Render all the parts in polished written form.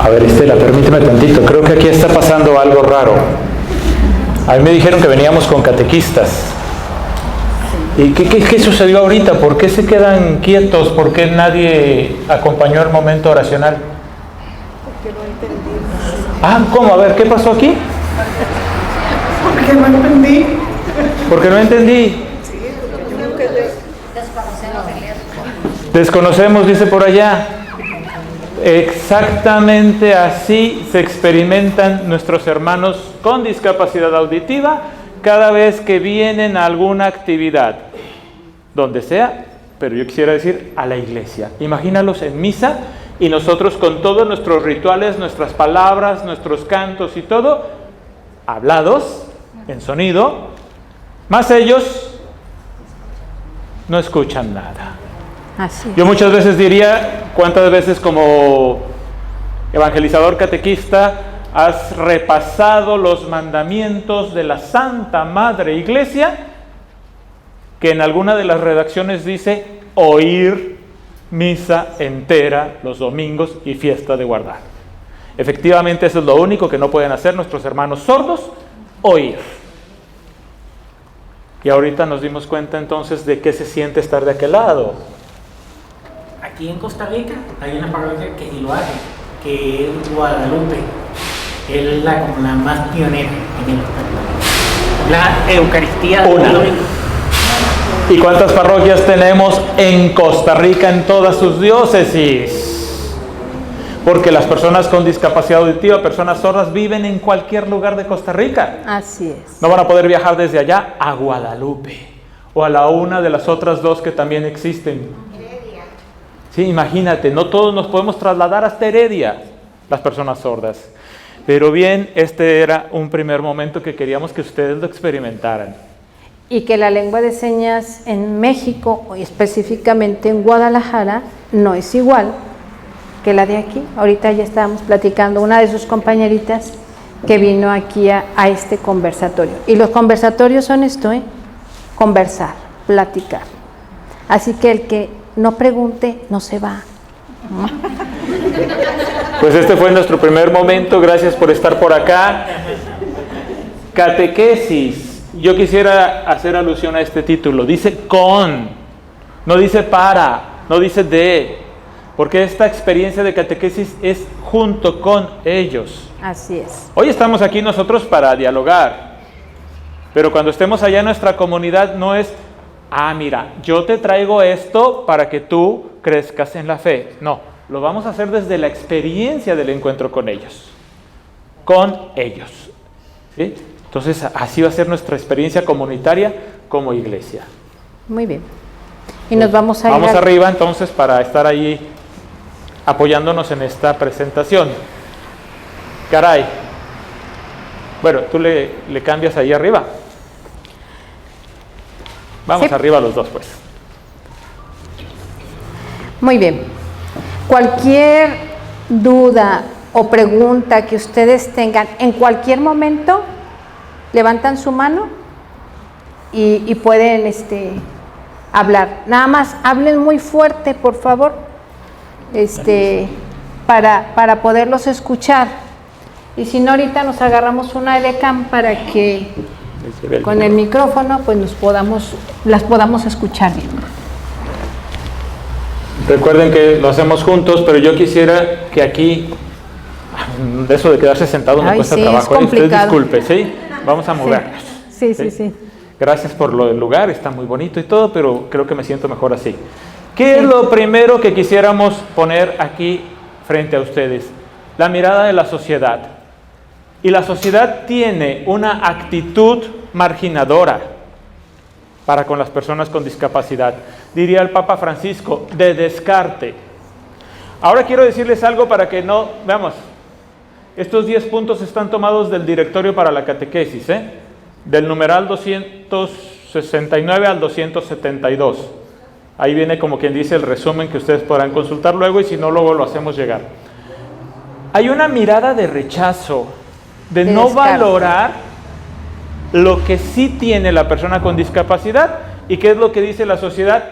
A ver, Estela, permíteme tantito. Creo que aquí está pasando algo raro. A mí me dijeron que veníamos con catequistas. ¿Y qué sucedió ahorita? ¿Por qué se quedan quietos? ¿Por qué nadie acompañó el momento oracional? Porque no entendí. Ah, ¿cómo? A ver, ¿qué pasó aquí? Porque no entendí. Porque no entendí. Sí, porque yo nunca le... Desconocemos, dice por allá. Exactamente así se experimentan nuestros hermanos con discapacidad auditiva cada vez que vienen a alguna actividad, donde sea, pero yo quisiera decir a la iglesia. Imagínalos en misa y nosotros con todos nuestros rituales, nuestras palabras, nuestros cantos y todo, hablados, en sonido, más ellos no escuchan nada. Así es. Yo muchas veces diría, ¿cuántas veces como evangelizador catequista has repasado los mandamientos de la Santa Madre Iglesia, que en alguna de las redacciones dice oír misa entera los domingos y fiesta de guardar? Efectivamente, eso es lo único que no pueden hacer nuestros hermanos sordos, oír. Y ahorita nos dimos cuenta entonces de qué se siente estar de aquel lado. Aquí en Costa Rica hay una parroquia que sí lo hace, que es Guadalupe. Es como la más pionera en el la Eucaristía del domingo. ¿Y cuántas parroquias tenemos en Costa Rica en todas sus diócesis? Porque las personas con discapacidad auditiva, personas sordas, viven en cualquier lugar de Costa Rica. Así es. No van a poder viajar desde allá a Guadalupe o a la una de las otras dos que también existen. Sí, imagínate, no todos nos podemos trasladar hasta Heredia, las personas sordas. Pero bien, este era un primer momento que queríamos que ustedes lo experimentaran. Y que la lengua de señas en México, y específicamente en Guadalajara, no es igual que la de aquí. Ahorita ya estábamos platicando, una de sus compañeritas que vino aquí a este conversatorio. Y los conversatorios son esto, conversar, platicar. Así que el que no pregunte, no se va. Pues este fue nuestro primer momento, gracias por estar por acá. Catequesis, yo quisiera hacer alusión a este título, dice con, no dice para, no dice de, porque esta experiencia de catequesis es junto con ellos. Así es. Hoy estamos aquí nosotros para dialogar, pero cuando estemos allá en nuestra comunidad no es, mira, yo te traigo esto para que tú crezcas en la fe. No, lo vamos a hacer desde la experiencia del encuentro con ellos. Con ellos. ¿Sí? Entonces, así va a ser nuestra experiencia comunitaria como iglesia. Muy bien. Y nos vamos a ir Vamos arriba entonces para estar ahí apoyándonos en esta presentación. Caray. Bueno, tú le cambias ahí arriba. Vamos Sí. arriba los dos, pues. Muy bien. Cualquier duda o pregunta que ustedes tengan en cualquier momento, levantan su mano y pueden hablar. Nada más hablen muy fuerte, por favor, para poderlos escuchar. Y si no, ahorita nos agarramos una edecam para que con el micrófono pues las podamos escuchar bien. Recuerden que lo hacemos juntos, pero yo quisiera que aquí, de eso de quedarse sentado me cuesta trabajo. Usted disculpe, ¿sí? Vamos a movernos. Sí. Gracias por lo del lugar, está muy bonito y todo, pero creo que me siento mejor así. ¿Qué es lo primero que quisiéramos poner aquí frente a ustedes? La mirada de la sociedad. Y la sociedad tiene una actitud marginadora para con las personas con discapacidad. Diría el Papa Francisco, de descarte. Ahora quiero decirles algo para que no, veamos, estos 10 puntos están tomados del Directorio para la Catequesis, del numeral 269 al 272. Ahí viene como quien dice el resumen que ustedes podrán consultar luego y si no, luego lo hacemos llegar. Hay una mirada de rechazo, de no valorar lo que sí tiene la persona con discapacidad. ¿Y qué es lo que dice la sociedad?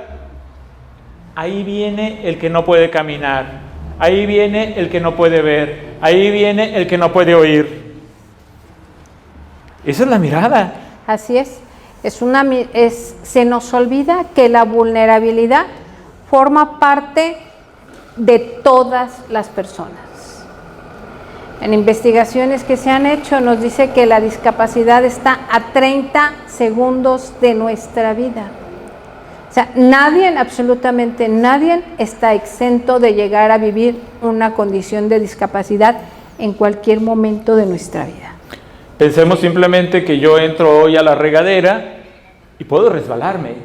Ahí viene el que no puede caminar, ahí viene el que no puede ver, ahí viene el que no puede oír. Esa es la mirada. Así es. Se nos olvida que la vulnerabilidad forma parte de todas las personas. En investigaciones que se han hecho nos dice que la discapacidad está a 30 segundos de nuestra vida. O sea, nadie, absolutamente nadie, está exento de llegar a vivir una condición de discapacidad en cualquier momento de nuestra vida. Pensemos simplemente que yo entro hoy a la regadera y puedo resbalarme.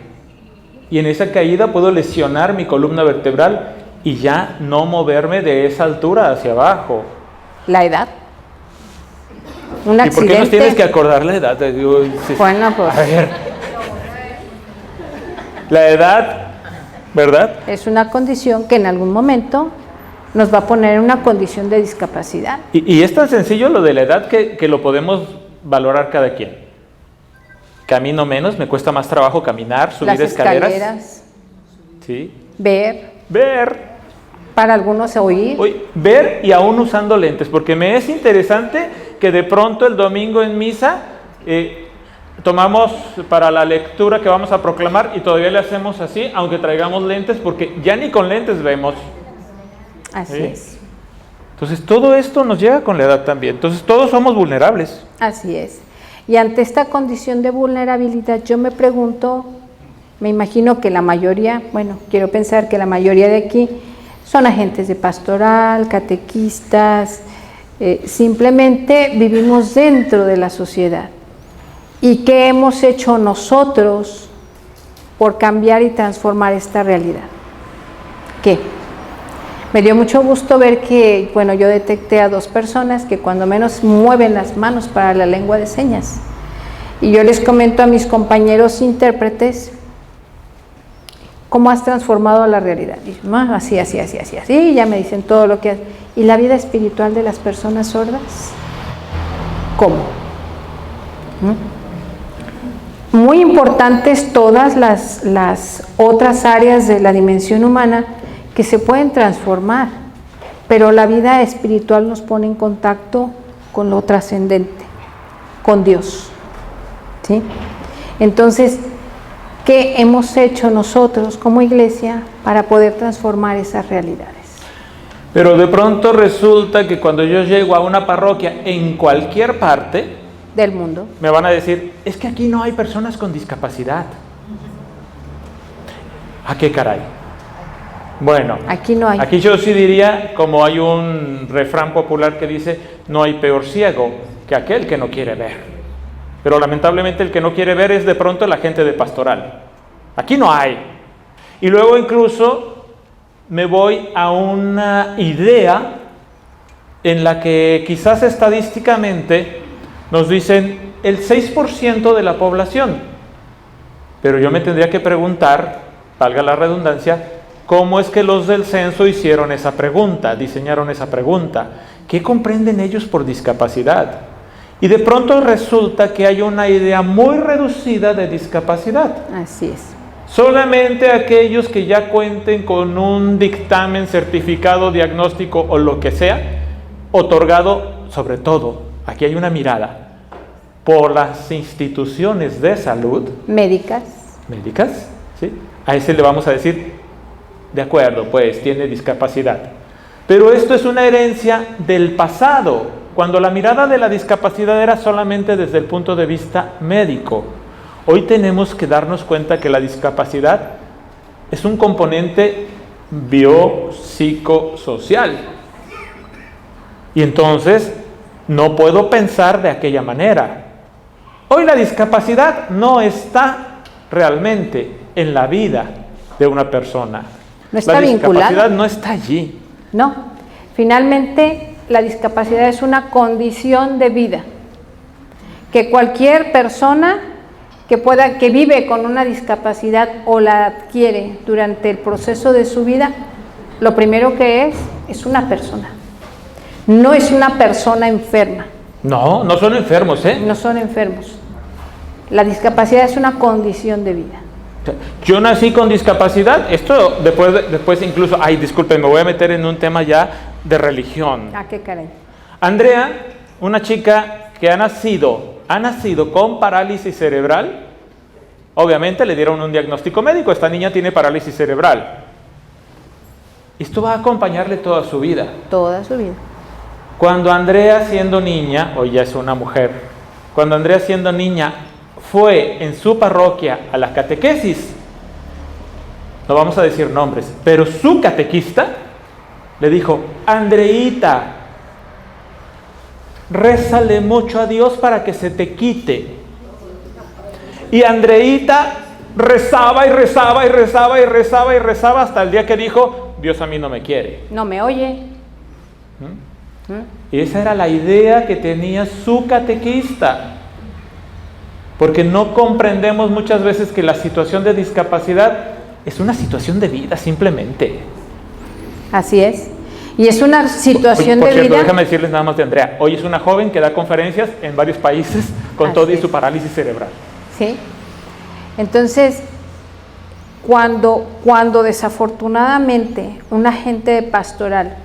Y en esa caída puedo lesionar mi columna vertebral y ya no moverme de esa altura hacia abajo. La edad. Un ¿Y accidente. por qué nos tienes que acordar la edad? Bueno, pues. A ver. La edad, ¿verdad? Es una condición que en algún momento nos va a poner en una condición de discapacidad. Y es tan sencillo lo de la edad que lo podemos valorar cada quien. Camino menos, me cuesta más trabajo caminar, subir Las escaleras. Sí. Ver. Para algunos oír. Ver y aún usando lentes, porque me es interesante que de pronto el domingo en misa tomamos para la lectura que vamos a proclamar y todavía le hacemos así, aunque traigamos lentes, porque ya ni con lentes vemos. Así es. Entonces todo esto nos llega con la edad también. Entonces todos somos vulnerables. Así es. Y ante esta condición de vulnerabilidad yo me pregunto, me imagino que la mayoría, bueno, quiero pensar que la mayoría de aquí son agentes de pastoral, catequistas, simplemente vivimos dentro de la sociedad. ¿Y qué hemos hecho nosotros por cambiar y transformar esta realidad? ¿Qué? Me dio mucho gusto ver que, bueno, yo detecté a 2 personas que cuando menos mueven las manos para la lengua de señas. Y yo les comento a mis compañeros intérpretes, ¿cómo has transformado la realidad? Y yo, así, y ya me dicen todo lo que hace. ¿Y la vida espiritual de las personas sordas? ¿Cómo? Muy importantes todas las otras áreas de la dimensión humana que se pueden transformar, pero la vida espiritual nos pone en contacto con lo trascendente, con Dios, ¿sí? Entonces, ¿qué hemos hecho nosotros como iglesia para poder transformar esas realidades? Pero de pronto resulta que cuando yo llego a una parroquia en cualquier parte del mundo, me van a decir, es que aquí no hay personas con discapacidad. ¿A qué caray? Bueno, aquí no hay. Aquí yo sí diría, como hay un refrán popular que dice, no hay peor ciego que aquel que no quiere ver. Pero lamentablemente el que no quiere ver es de pronto la gente de pastoral. Aquí no hay. Y luego incluso me voy a una idea en la que quizás estadísticamente nos dicen el 6% de la población. Pero yo me tendría que preguntar, valga la redundancia, ¿cómo es que los del censo hicieron esa pregunta, diseñaron esa pregunta? ¿Qué comprenden ellos por discapacidad? Y de pronto resulta que hay una idea muy reducida de discapacidad. Así es. Solamente aquellos que ya cuenten con un dictamen, certificado, diagnóstico o lo que sea, otorgado, sobre todo, aquí hay una mirada, por las instituciones de salud. Médicas, ¿sí? A ese le vamos a decir, de acuerdo, pues tiene discapacidad. Pero esto es una herencia del pasado, cuando la mirada de la discapacidad era solamente desde el punto de vista médico. Hoy tenemos que darnos cuenta que la discapacidad es un componente biopsicosocial. Y entonces no puedo pensar de aquella manera. Hoy la discapacidad no está realmente en la vida de una persona. No está la vinculada. discapacidad no está allí. No, finalmente la discapacidad es una condición de vida que cualquier persona que vive con una discapacidad o la adquiere durante el proceso de su vida, lo primero que es una persona. No es una persona enferma. No, no son enfermos, ¿eh? No son enfermos. La discapacidad es una condición de vida. Yo nací con discapacidad, esto después incluso, disculpen, me voy a meter en un tema ya de religión. Ah, qué caray. Andrea, una chica que ha nacido con parálisis cerebral. Obviamente le dieron un diagnóstico médico, esta niña tiene parálisis cerebral. Esto va a acompañarle toda su vida. Toda su vida. Cuando Andrea, siendo niña, hoy ya es una mujer, cuando Andrea, siendo niña, fue en su parroquia a la catequesis, no vamos a decir nombres, pero su catequista le dijo: Andreita, rézale mucho a Dios para que se te quite. Y Andreita rezaba y rezaba y rezaba y rezaba y rezaba hasta el día que dijo: Dios a mí no me quiere. No me oye. Y esa era la idea que tenía su catequista. Porque no comprendemos muchas veces que la situación de discapacidad es una situación de vida simplemente. Así es. Y es una situación Por de cierto, vida. déjame decirles nada más de Andrea. Hoy es una joven que da conferencias en varios países con Así todo y es. su parálisis cerebral. ¿Sí? Entonces, cuando desafortunadamente un agente de pastoral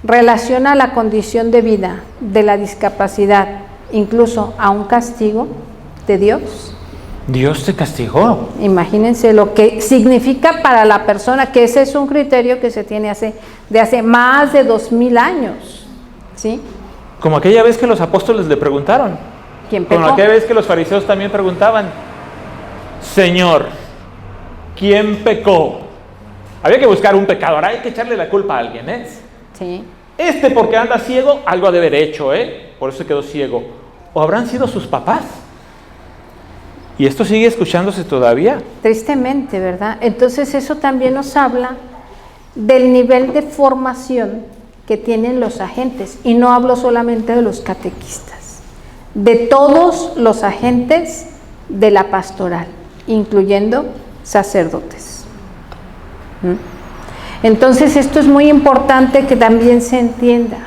relaciona la condición de vida de la discapacidad incluso a un castigo de Dios, Dios te castigó. imagínense lo que significa para la persona, que ese es un criterio que se tiene de hace más de 2000 años, ¿sí? Como aquella vez que los apóstoles le preguntaron. ¿Quién pecó? Como aquella vez que los fariseos también preguntaban: Señor, ¿quién pecó? Había que buscar un pecador, hay que echarle la culpa a alguien, ¿eh? Sí. Este porque anda ciego, algo ha de haber hecho, ¿eh? Por eso quedó ciego. ¿O habrán sido sus papás? Y esto sigue escuchándose todavía. Tristemente, ¿verdad? Entonces eso también nos habla del nivel de formación que tienen los agentes. Y no hablo solamente de los catequistas, de todos los agentes de la pastoral, incluyendo sacerdotes. Entonces esto es muy importante que también se entienda.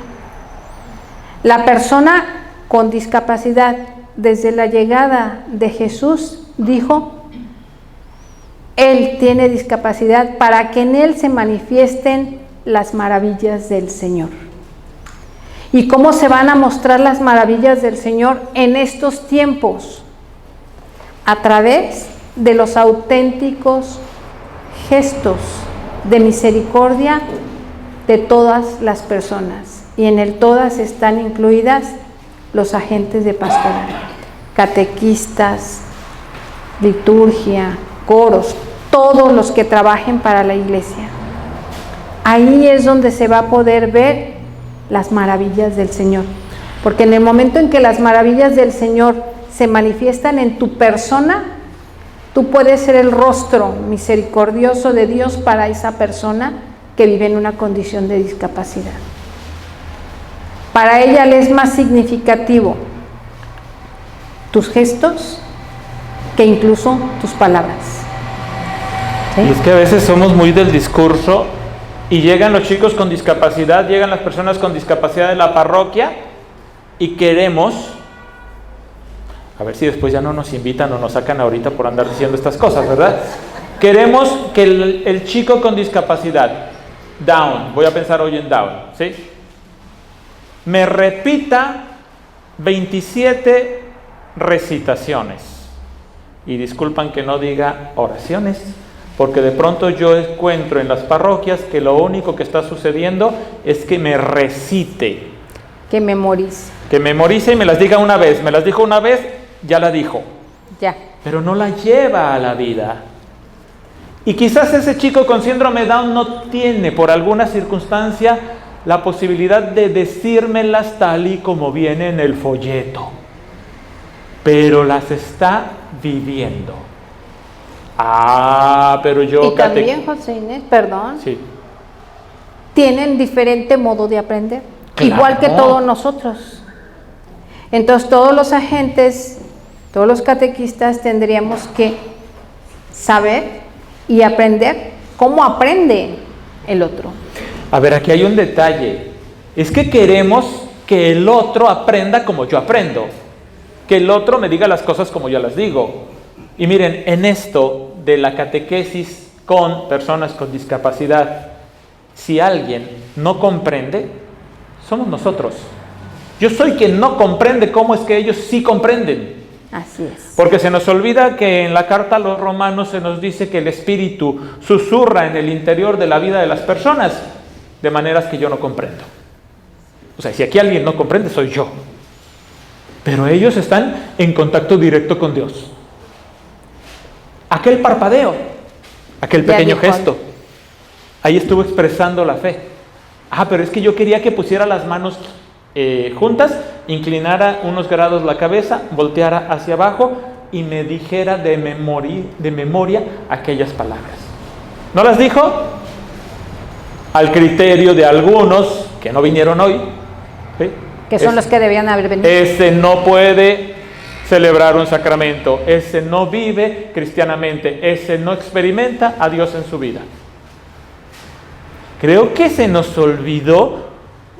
La persona con discapacidad, desde la llegada de Jesús, dijo: Él tiene discapacidad para que en Él se manifiesten las maravillas del Señor. ¿Y cómo se van a mostrar las maravillas del Señor en estos tiempos? A través de los auténticos gestos de misericordia de todas las personas. Y en el todas están incluidas los agentes de pastoral, catequistas, liturgia, coros, todos los que trabajen para la iglesia. Ahí es donde se va a poder ver las maravillas del Señor, porque en el momento en que las maravillas del Señor se manifiestan en tu persona, tú puedes ser el rostro misericordioso de Dios para esa persona que vive en una condición de discapacidad. Para ella le es más significativo tus gestos que incluso tus palabras. ¿Sí? Y es que a veces somos muy del discurso y llegan los chicos con discapacidad, llegan las personas con discapacidad de la parroquia y queremos, a ver si después ya no nos invitan o nos sacan ahorita por andar diciendo estas cosas, ¿verdad? Queremos que el chico con discapacidad, Down, voy a pensar hoy en Down, ¿sí? Me repita 27 recitaciones. Y disculpan que no diga oraciones, porque de pronto yo encuentro en las parroquias que lo único que está sucediendo es que me recite. Que memorice. Que memorice y me las diga una vez. Me las dijo una vez, ya la dijo. Ya. Pero no la lleva a la vida. Y quizás ese chico con síndrome Down no tiene, por alguna circunstancia, la posibilidad de decírmelas tal y como viene en el folleto. Pero las está viviendo. Pero yo... Y también, José Inés, perdón, Sí. tienen diferente modo de aprender, Claro. igual que todos nosotros. Entonces todos los agentes, todos los catequistas tendríamos que saber y aprender cómo aprende el otro. A ver, aquí hay un detalle. Es que queremos que el otro aprenda como yo aprendo. Que el otro me diga las cosas como yo las digo. Y miren, en esto de la catequesis con personas con discapacidad, si alguien no comprende, somos nosotros. Yo soy quien no comprende cómo es que ellos sí comprenden. Así es. Porque se nos olvida que en la carta a los romanos se nos dice que el Espíritu susurra en el interior de la vida de las personas de maneras que yo no comprendo. O sea, si aquí alguien no comprende, soy yo. Pero ellos están en contacto directo con Dios. Aquel parpadeo, aquel pequeño gesto, ahí estuvo expresando la fe. Pero es que yo quería que pusiera las manos juntas, inclinara unos grados la cabeza, volteara hacia abajo y me dijera de memoria aquellas palabras. ¿No las dijo? Al criterio de algunos que no vinieron hoy, ¿sí? Que son los que debían haber venido. Ese no puede celebrar un sacramento, ese no vive cristianamente, ese no experimenta a Dios en su vida. Creo que se nos olvidó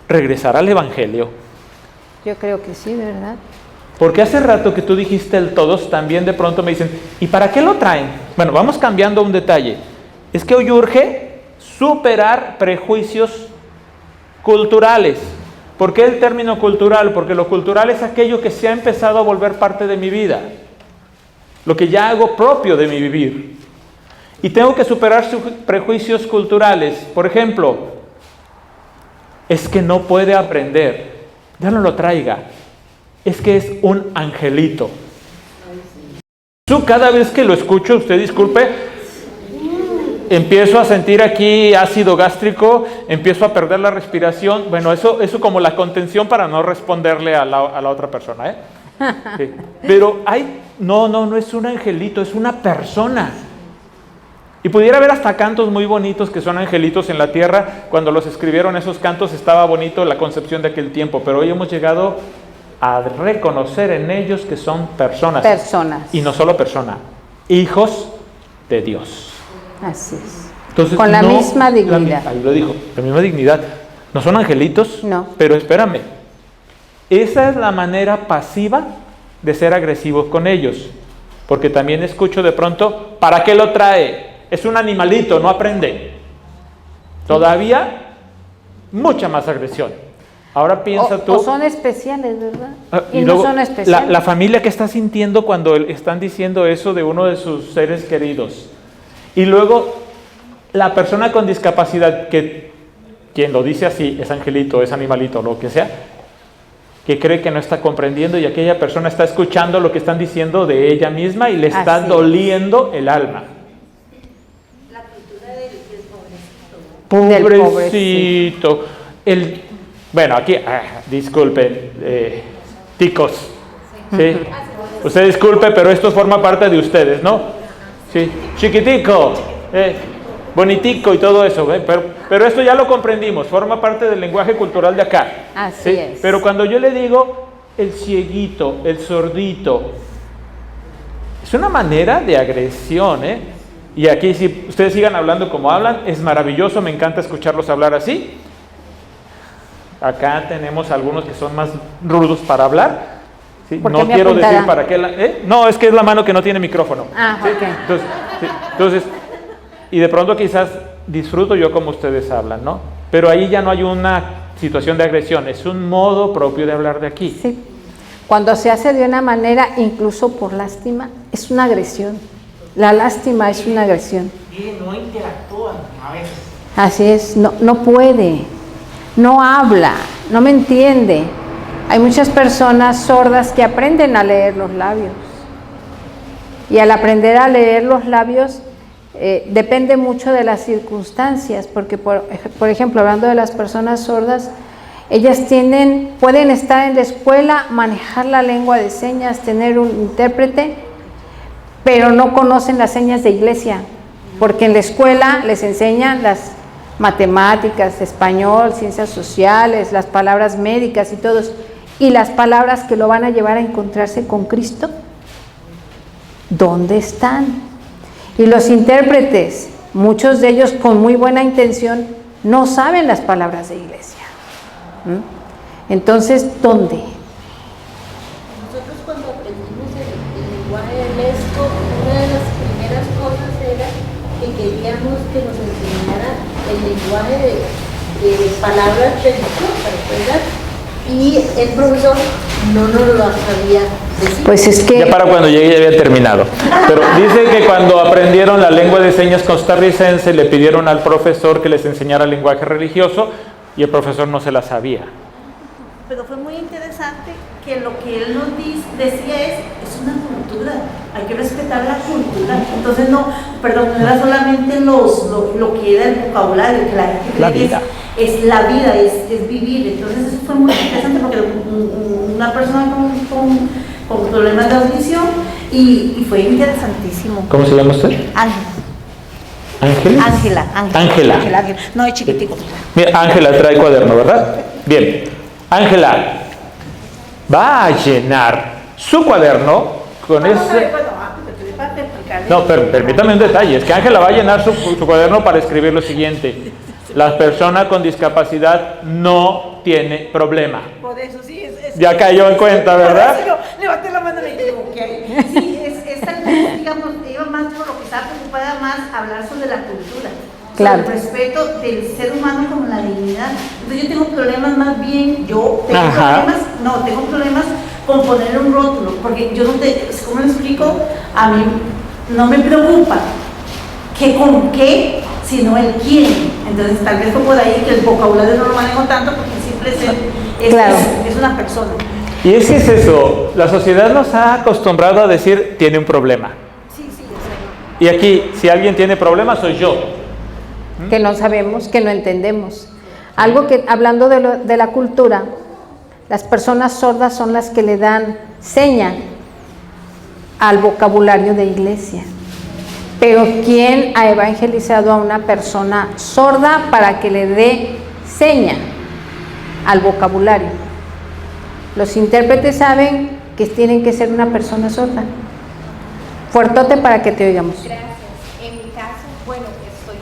regresar al Evangelio. Yo creo que sí, ¿verdad? Porque hace rato que tú dijiste el todos, también de pronto me dicen, ¿y para qué lo traen? Bueno, vamos cambiando un detalle. Es que hoy urge superar prejuicios culturales. ¿Por qué el término cultural? Porque lo cultural es aquello que se ha empezado a volver parte de mi vida, lo que ya hago propio de mi vivir. Y tengo que superar sus prejuicios culturales. Por ejemplo, es que no puede aprender. Ya no lo traiga. Es que es un angelito. Yo cada vez que lo escucho, usted disculpe, empiezo a sentir aquí ácido gástrico, empiezo a perder la respiración. Bueno, eso como la contención para no responderle a la otra persona, ¿eh? Sí. Pero no es un angelito, es una persona. Y pudiera haber hasta cantos muy bonitos que son angelitos en la tierra. Cuando los escribieron esos cantos estaba bonito la concepción de aquel tiempo, pero hoy hemos llegado a reconocer en ellos que son personas. Personas. Y no solo personas, hijos de Dios. Así es. Entonces, con la misma dignidad. Ahí lo dijo, la misma dignidad. ¿No son angelitos? No. Pero espérame, esa es la manera pasiva de ser agresivos con ellos. Porque también escucho de pronto, ¿para qué lo trae? Es un animalito, no aprende. Todavía, mucha más agresión. Ahora piensa tú. O son especiales, ¿verdad? Y no luego, son especiales. la familia que está sintiendo cuando están diciendo eso de uno de sus seres queridos. Y luego, la persona con discapacidad, que quien lo dice así, es angelito, es animalito, lo que sea, que cree que no está comprendiendo y aquella persona está escuchando lo que están diciendo de ella misma y le está Así doliendo el alma. La cultura del que es Pobrecito. Bueno, aquí, disculpen, ticos. ¿Sí? Usted disculpe, pero esto forma parte de ustedes, ¿no? Sí, chiquitico, bonitico y todo eso, pero esto ya lo comprendimos, forma parte del lenguaje cultural de acá. Así es. Pero cuando yo le digo el cieguito, el sordito, es una manera de agresión, Y aquí si ustedes sigan hablando como hablan, es maravilloso, me encanta escucharlos hablar así. Acá tenemos algunos que son más rudos para hablar. ¿Sí? No quiero decir para qué no, es que es la mano que no tiene micrófono. ¿Sí? Ok. Entonces, y de pronto quizás disfruto yo como ustedes hablan, ¿no? Pero ahí ya no hay una situación de agresión, es un modo propio de hablar de aquí. Sí. Cuando se hace de una manera, incluso por lástima, es una agresión. La lástima es una agresión. Y no interactúan a veces. Así es, no puede, no habla, no me entiende. Hay muchas personas sordas que aprenden a leer los labios. Y al aprender a leer los labios, depende mucho de las circunstancias, porque por ejemplo, hablando de las personas sordas, ellas pueden estar en la escuela, manejar la lengua de señas, tener un intérprete, pero no conocen las señas de iglesia, porque en la escuela les enseñan las matemáticas, español, ciencias sociales, las palabras médicas y todos, y las palabras que lo van a llevar a encontrarse con Cristo, ¿dónde están? Y los intérpretes, muchos de ellos con muy buena intención, no saben las palabras de iglesia. Entonces, ¿dónde? Nosotros cuando aprendimos el lenguaje de Lesco, una de las primeras cosas era que queríamos que nos enseñara el lenguaje de palabras religiosas, ¿verdad? y el profesor no nos lo sabía decir. Pues es que... Ya para cuando llegué ya había terminado. Pero dice que cuando aprendieron la lengua de señas costarricense le pidieron al profesor que les enseñara lenguaje religioso y el profesor no se la sabía. Pero fue muy interesante que lo que él nos decía es una cultura, hay que respetar la cultura. Entonces no era solamente lo que era el vocabulario, que la gente La cree que vida. es la vida, es vivir. Entonces eso fue muy interesante porque una persona con problemas de audición y fue interesantísimo. ¿Cómo se llama usted? Ángela. Ángela. Ángela. No, es chiquitico. Mira, Ángela trae cuaderno, ¿verdad? Bien. Ángela va a llenar su cuaderno con ese... No, pero permítame un detalle. Es que Ángela va a llenar su cuaderno para escribir lo siguiente. La persona con discapacidad no tiene problema. Por eso sí, Ya cayó en cuenta, ¿verdad? Por eso yo levanté la mano y me equivoqué. Sí, digamos, iba más por lo que estaba preocupada más hablar sobre la cultura. Claro. Sobre el respeto del ser humano como la dignidad. Entonces yo tengo problemas más bien, tengo problemas con poner un rótulo, porque yo no te, ¿cómo lo explico? A mí no me preocupa que con qué, sino el quién. Entonces tal vez fue por ahí que el vocabulario no lo manejo tanto, porque siempre Claro. es una persona. Y es que es eso, la sociedad nos ha acostumbrado a decir tiene un problema. Sí, o sea, Y aquí, si alguien tiene problema, soy yo. que no sabemos, que no entendemos. Algo que, hablando de la cultura, las personas sordas son las que le dan seña al vocabulario de iglesia. Pero ¿quién ha evangelizado a una persona sorda para que le dé seña al vocabulario? Los intérpretes saben que tienen que ser una persona sorda. Fuertote para que te oigamos. Gracias. En mi caso, bueno, estoy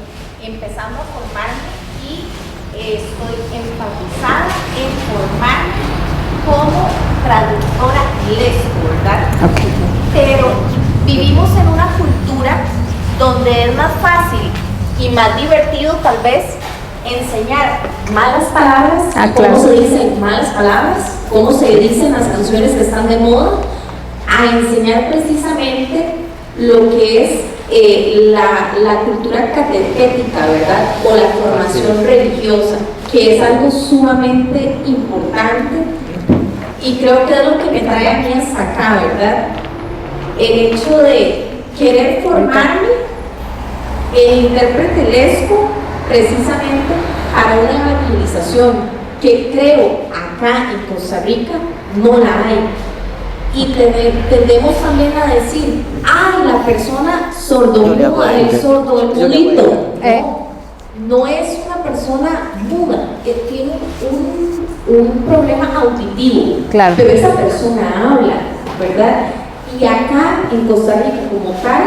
empezando a formarme y estoy enfatizada en formarme como traductora lesco, ¿verdad? Okay. Pero vivimos en una cultura donde es más fácil y más divertido tal vez enseñar malas palabras, Claro. cómo se dicen malas palabras, cómo se dicen las canciones que están de moda, a enseñar precisamente lo que es la cultura catequética, ¿verdad? O la formación religiosa, que es algo sumamente importante y creo que es lo que me trae a mí hasta acá, ¿verdad? El hecho de querer formarme en intérprete lesco precisamente para una evangelización que creo acá en Costa Rica no la hay. Y tendemos también a decir, ay, la persona sordomuda, el sordomudito. No es una persona muda, que tiene un problema auditivo, Claro. pero esa persona habla, ¿verdad? Y acá en Costa Rica como tal,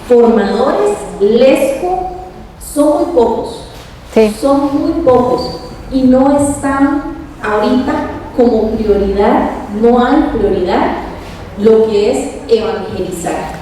formadores lesco son muy pocos, Sí. son muy pocos y no están ahorita como prioridad, no hay prioridad lo que es evangelizar.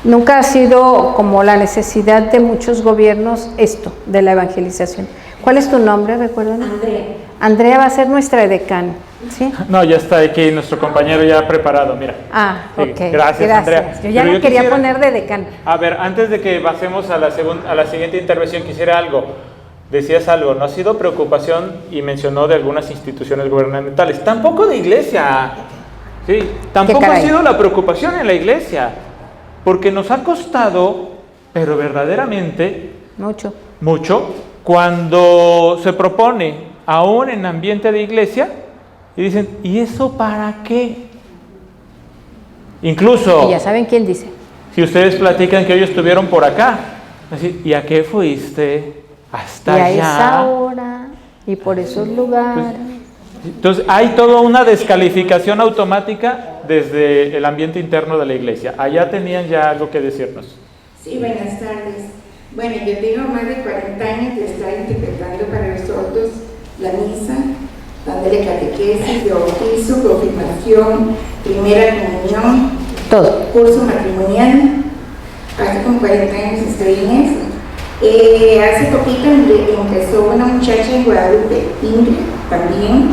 Nunca ha sido como la necesidad de muchos gobiernos esto, de la evangelización. ¿Cuál es tu nombre, recuerdan? Andrea. Andrea va a ser nuestra decana, ¿sí? No, ya está aquí nuestro compañero ya preparado, mira. Ah, Sí, ok. gracias, Andrea. Yo ya Pero la yo quería quisiera- poner de decana. A ver, antes de que pasemos a la siguiente intervención, quisiera algo. Decías algo, no ha sido preocupación y mencionó de algunas instituciones gubernamentales, tampoco de iglesia. Sí, tampoco ha caray. sido la preocupación en la iglesia, porque nos ha costado, pero verdaderamente mucho, cuando se propone, aún en ambiente de iglesia, y dicen, ¿y eso para qué? Incluso, Y ya saben quién dice. si ustedes platican que hoy estuvieron por acá, así, ¿y a qué fuiste? Hasta Y a allá. esa hora, y por esos lugares. Entonces, hay toda una descalificación automática desde el ambiente interno de la iglesia. Allá tenían ya algo que decirnos. Sí, buenas tardes. Bueno, yo tengo más de 40 años de estar interpretando para los sordos la misa, dándole catequesis, de bautizo, confirmación, primera comunión, Todo. curso matrimonial. Casi con 40 años estoy en eso. Hace poquito empezó una muchacha en Guadalupe, Ingrid, también,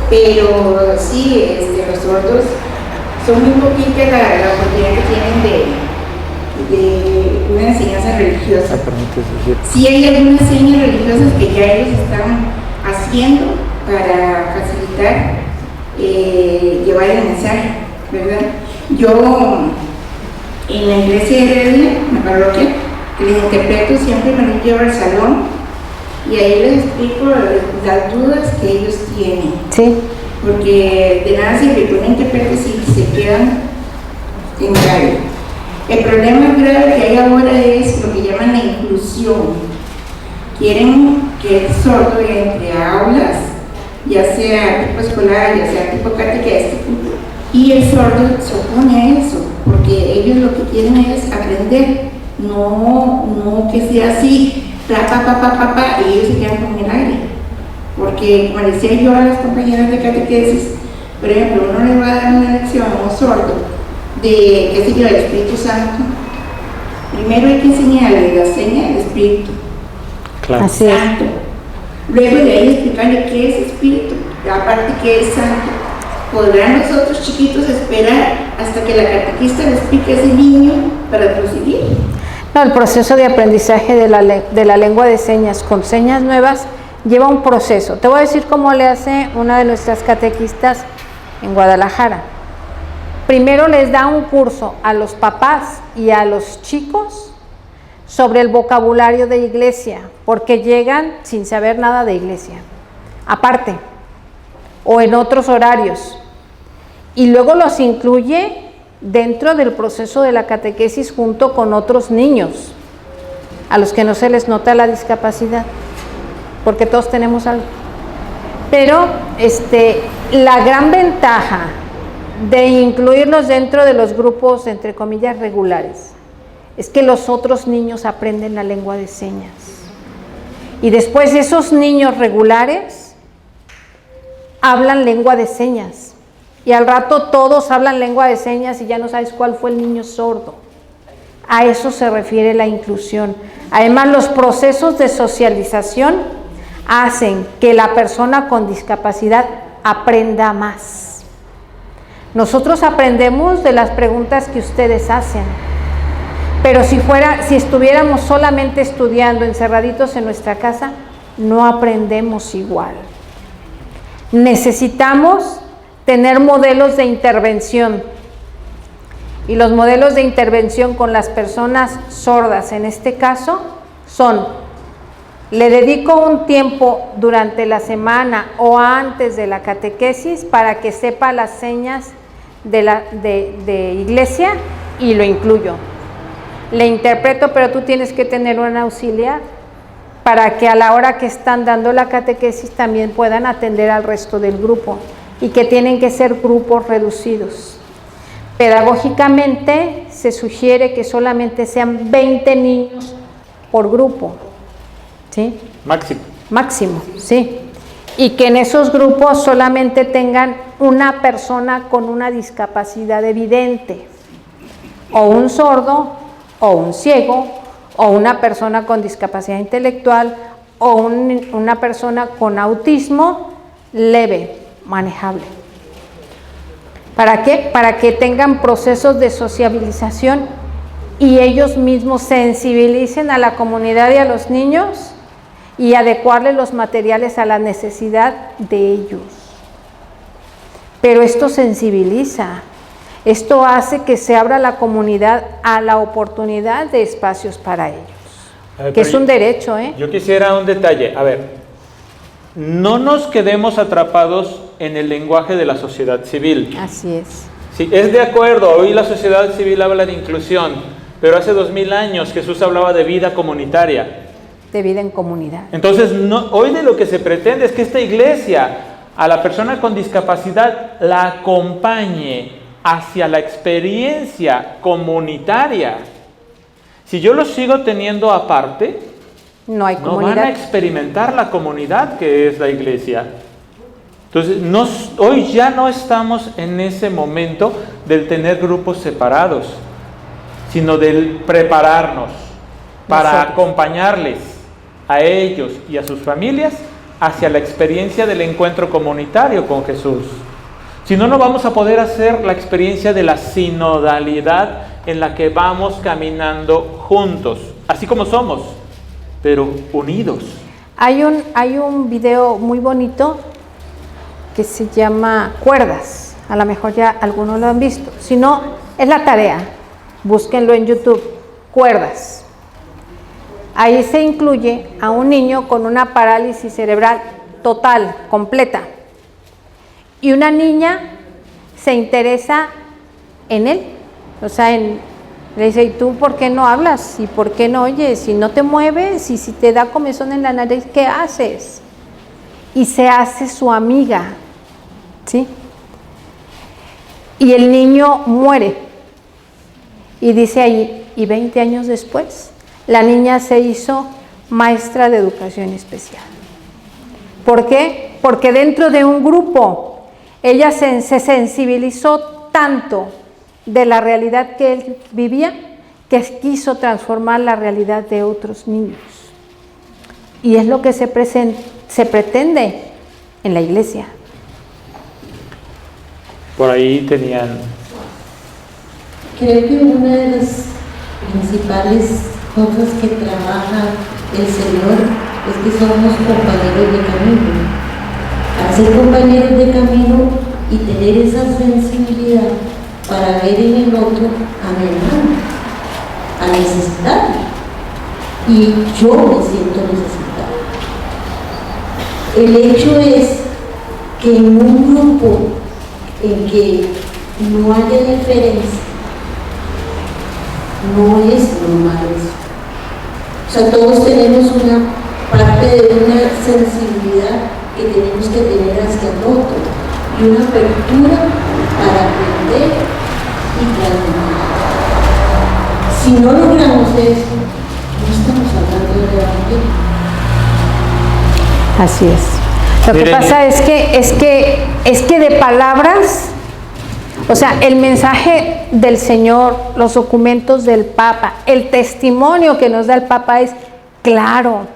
pero sí, los sordos son muy poquitas la oportunidad que tienen de una enseñanza religiosa. Sí hay algunas señas religiosas que ya ellos están haciendo para facilitar llevar el mensaje, ¿verdad? Yo en la iglesia de Heredia, en la parroquia, que les interpreto, siempre me los llevo al salón y ahí les explico las dudas que ellos tienen. Sí. Porque de nada sirve que uno interprete si se quedan en braille. El problema grave que hay ahora es lo que llaman la inclusión. Quieren que el sordo entre a aulas, ya sea tipo escolar, ya sea tipo catequésico, y el sordo se opone a eso, porque ellos lo que quieren es aprender, no que sea así, y ellos se quedan con el aire. Porque, como decía yo a las compañeras de catequesis, por ejemplo, uno le va a dar una lección a un sordo de, qué sé yo, del Espíritu Santo. Primero hay que enseñarle la seña del Espíritu Santo. Luego de ahí explicarle qué es Espíritu, aparte qué es Santo. ¿Podrán los otros chiquitos esperar hasta que la catequista le explique a ese niño para proseguir? No, el proceso de aprendizaje de la lengua de señas con señas nuevas lleva un proceso. Te voy a decir cómo le hace una de nuestras catequistas en Guadalajara. Primero les da un curso a los papás y a los chicos sobre el vocabulario de iglesia, porque llegan sin saber nada de iglesia, aparte, o en otros horarios. Y luego los incluye dentro del proceso de la catequesis junto con otros niños, a los que no se les nota la discapacidad, porque todos tenemos algo. Pero la gran ventaja de incluirlos dentro de los grupos, entre comillas, regulares, es que los otros niños aprenden la lengua de señas. Y después esos niños regulares hablan lengua de señas. Y al rato todos hablan lengua de señas y ya no sabes cuál fue el niño sordo. A eso se refiere la inclusión. Además, los procesos de socialización hacen que la persona con discapacidad aprenda más. Nosotros aprendemos de las preguntas que ustedes hacen, pero si estuviéramos solamente estudiando encerraditos en nuestra casa, no aprendemos igual. Necesitamos tener modelos de intervención, y los modelos de intervención con las personas sordas en este caso son: le dedico un tiempo durante la semana o antes de la catequesis para que sepa las señas de iglesia y lo incluyo. Le interpreto, pero tú tienes que tener un auxiliar para que a la hora que están dando la catequesis también puedan atender al resto del grupo, y que tienen que ser grupos reducidos. Pedagógicamente se sugiere que solamente sean 20 niños por grupo, ¿sí? Máximo, sí. Y que en esos grupos solamente tengan una persona con una discapacidad evidente, o un sordo, o un ciego, o una persona con discapacidad intelectual, o una persona con autismo leve, manejable. ¿Para qué? Para que tengan procesos de sociabilización y ellos mismos sensibilicen a la comunidad y a los niños y adecuarles los materiales a la necesidad de ellos. Pero esto sensibiliza, esto hace que se abra la comunidad a la oportunidad de espacios para ellos, que es un derecho, ¿eh? Yo quisiera un detalle, a ver, no nos quedemos atrapados en el lenguaje de la sociedad civil. Así es. Sí, es de acuerdo, hoy la sociedad civil habla de inclusión, pero hace 2000 años Jesús hablaba de vida comunitaria. De vida en comunidad. Entonces, hoy de lo que se pretende es que esta iglesia a la persona con discapacidad la acompañe hacia la experiencia comunitaria. Si yo lo sigo teniendo aparte, no hay no comunidad. van a experimentar la comunidad que es la iglesia. Entonces, hoy ya no estamos en ese momento del tener grupos separados, sino del prepararnos para acompañarles a ellos y a sus familias hacia la experiencia del encuentro comunitario con Jesús. Si no, no vamos a poder hacer la experiencia de la sinodalidad en la que vamos caminando juntos, así como somos, pero unidos. Hay un video muy bonito que se llama Cuerdas. A lo mejor ya algunos lo han visto. Si no, es la tarea. Búsquenlo en YouTube. Cuerdas. Ahí se incluye a un niño con una parálisis cerebral total, completa. Y una niña se interesa en él. O sea, le dice, ¿y tú por qué no hablas? ¿Y por qué no oyes? ¿Y no te mueves? ¿Y si te da comezón en la nariz, qué haces? Y se hace su amiga, ¿sí? Y el niño muere. Y dice ahí, y 20 años después, la niña se hizo maestra de educación especial. ¿Por qué? Porque dentro de un grupo, ella se sensibilizó tanto de la realidad que él vivía, que quiso transformar la realidad de otros niños. Y es lo que se pretende en la iglesia. Por ahí tenían... Creo que una de las principales cosas que trabaja el Señor es que somos compañeros de camino. Al ser compañeros de camino y tener esa sensibilidad para ver en el otro a mi hermano, a necesitar. Y yo me siento necesitada. El hecho es que en un grupo en que no haya diferencia, no es normal eso. O sea, todos tenemos una parte de una sensibilidad que tenemos que tener hacia el otro y una apertura para aprender y transmitir. Si no logramos eso, no estamos hablando de evangelio. Así es. Lo que pasa es que de palabras, o sea, el mensaje del Señor, los documentos del Papa, el testimonio que nos da el Papa es claro,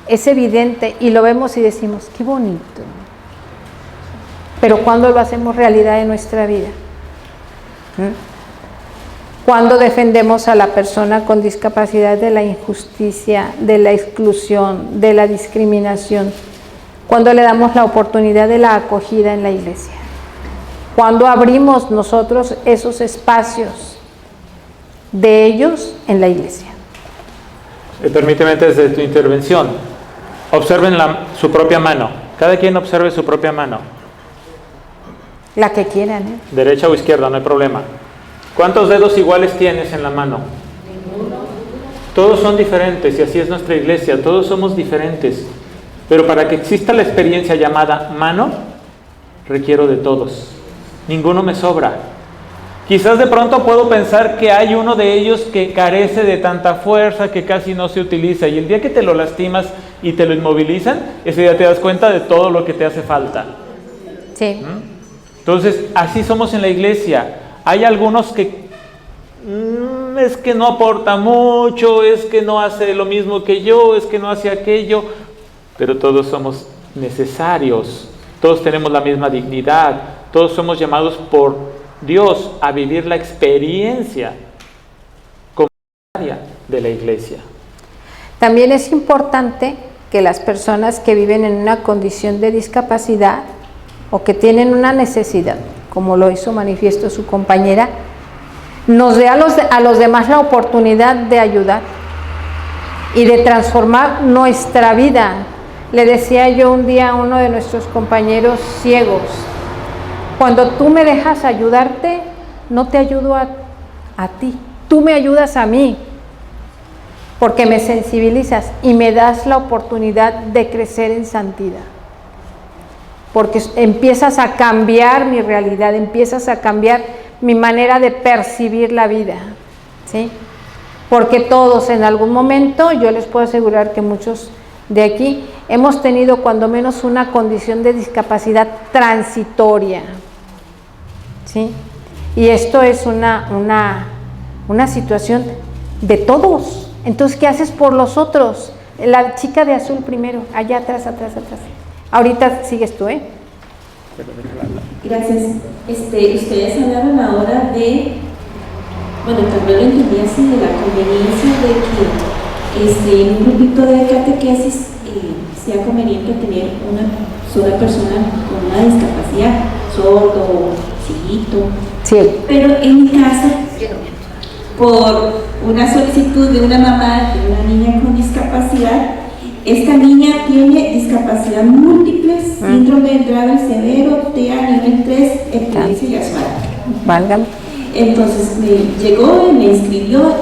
es evidente y lo vemos y decimos, qué bonito. Pero ¿cuándo lo hacemos realidad en nuestra vida? ¿Cuándo defendemos a la persona con discapacidad de la injusticia, de la exclusión, de la discriminación? ¿Cuándo le damos la oportunidad de la acogida en la iglesia? ¿Cuándo abrimos nosotros esos espacios de ellos en la iglesia? Permíteme desde tu intervención, observen su propia mano. Cada quien observe su propia mano. La que quieran, ¿eh? Derecha o izquierda, no hay problema. ¿Cuántos dedos iguales tienes en la mano? Todos son diferentes y así es nuestra iglesia, todos somos diferentes. Pero para que exista la experiencia llamada mano, requiero de todos. Ninguno me sobra. Quizás de pronto puedo pensar que hay uno de ellos que carece de tanta fuerza, que casi no se utiliza. Y el día que te lo lastimas y te lo inmovilizan, ese día te das cuenta de todo lo que te hace falta. Sí. Entonces, así somos en la iglesia. Hay algunos que es que no aporta mucho, es que no hace lo mismo que yo, es que no hace aquello, pero todos somos necesarios, todos tenemos la misma dignidad, todos somos llamados por Dios a vivir la experiencia comunitaria de la iglesia. También es importante que las personas que viven en una condición de discapacidad o que tienen una necesidad, como lo hizo manifiesto su compañera, nos dé a los demás la oportunidad de ayudar y de transformar nuestra vida. Le decía yo un día a uno de nuestros compañeros ciegos, cuando tú me dejas ayudarte, no te ayudo a ti, tú me ayudas a mí, porque me sensibilizas y me das la oportunidad de crecer en santidad. Porque empiezas a cambiar mi realidad, empiezas a cambiar mi manera de percibir la vida, ¿sí? Porque todos en algún momento, yo les puedo asegurar que muchos de aquí hemos tenido cuando menos una condición de discapacidad transitoria, ¿sí? Y esto es una situación de todos. Entonces, ¿qué haces por los otros? La chica de azul primero, allá atrás. Ahorita sigues tú, ¿eh? Gracias. Ustedes hablaron ahora de, bueno, también lo entendí así, de la conveniencia de que en un grupito de catequesis sea conveniente tener una sola persona con una discapacidad, sordo, cieguito. Sí. Pero en mi caso, por una solicitud de una mamá de una niña con discapacidad, esta niña tiene discapacidad múltiple, síndrome de Dravet severo, TEA nivel 3, epilepsia y asmática. Válgame. Entonces me llegó y me inscribió,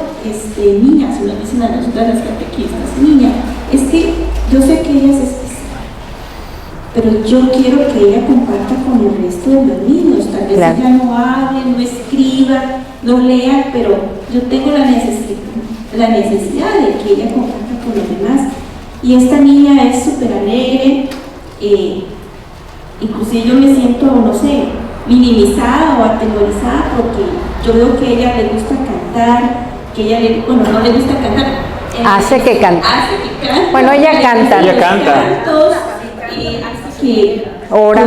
niña, se lo dicen a nosotras las catequistas, niña, es que yo sé que ella es especial, pero yo quiero que ella comparta con el resto de los niños, tal vez ella no hable, no escriba, no lea, pero yo tengo la necesidad de que ella comparta con los demás. Y esta niña es súper alegre, inclusive yo me siento, no sé, minimizada o atemorizada porque yo veo que a ella le gusta cantar, que ella no le gusta cantar. Hace que cante. Bueno, ella canta. Ella canta. Hace que ora.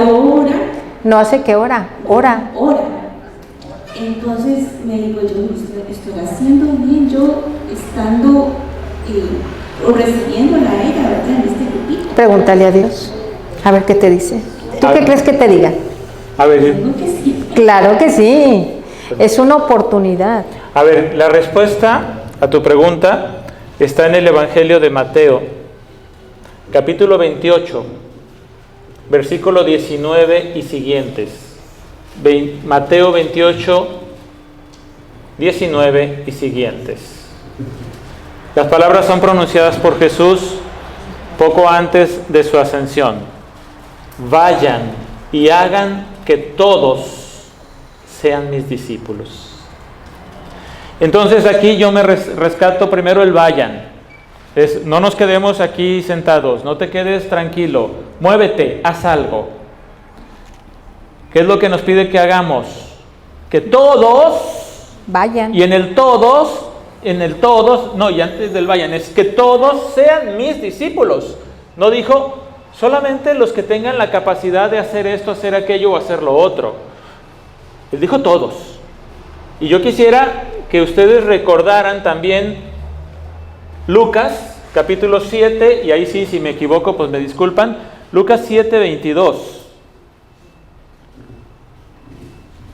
No hace que ora. Ora. Entonces me digo, yo estoy haciendo bien, yo estando o recibiéndola a ella, ¿verdad? En este grupito. Pregúntale a Dios, a ver qué te dice. ¿Tú qué crees que te diga? A ver. Claro que sí, es una oportunidad. A ver, la respuesta a tu pregunta está en el Evangelio de Mateo, capítulo 28, versículo 19 y siguientes. Mateo 28, 19 y siguientes. Las palabras son pronunciadas por Jesús poco antes de su ascensión. Vayan y hagan que todos sean mis discípulos. Entonces aquí yo me rescato primero el vayan. No nos quedemos aquí sentados, no te quedes tranquilo, muévete, haz algo. ¿Qué es lo que nos pide que hagamos? Que todos vayan. Y en el todos, no, y antes del vayan, es que todos sean mis discípulos. No dijo solamente los que tengan la capacidad de hacer esto, hacer aquello o hacer lo otro. Él dijo todos. Y yo quisiera que ustedes recordaran también Lucas, capítulo 7, y ahí sí, si me equivoco, pues me disculpan. Lucas 7, 22.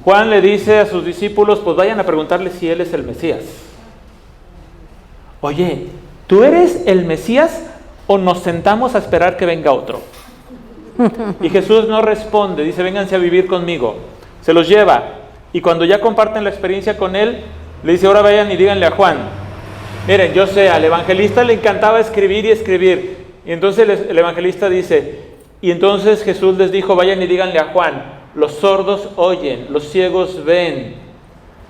Juan le dice a sus discípulos, pues vayan a preguntarle si él es el Mesías. Oye, ¿tú eres el Mesías o nos sentamos a esperar que venga otro? Y Jesús no responde, dice, vénganse a vivir conmigo. Se los lleva, y cuando ya comparten la experiencia con él, le dice, ahora vayan y díganle a Juan. Miren, yo sé, al evangelista le encantaba escribir y escribir. Y entonces el evangelista dice, y entonces Jesús les dijo, vayan y díganle a Juan, los sordos oyen, los ciegos ven,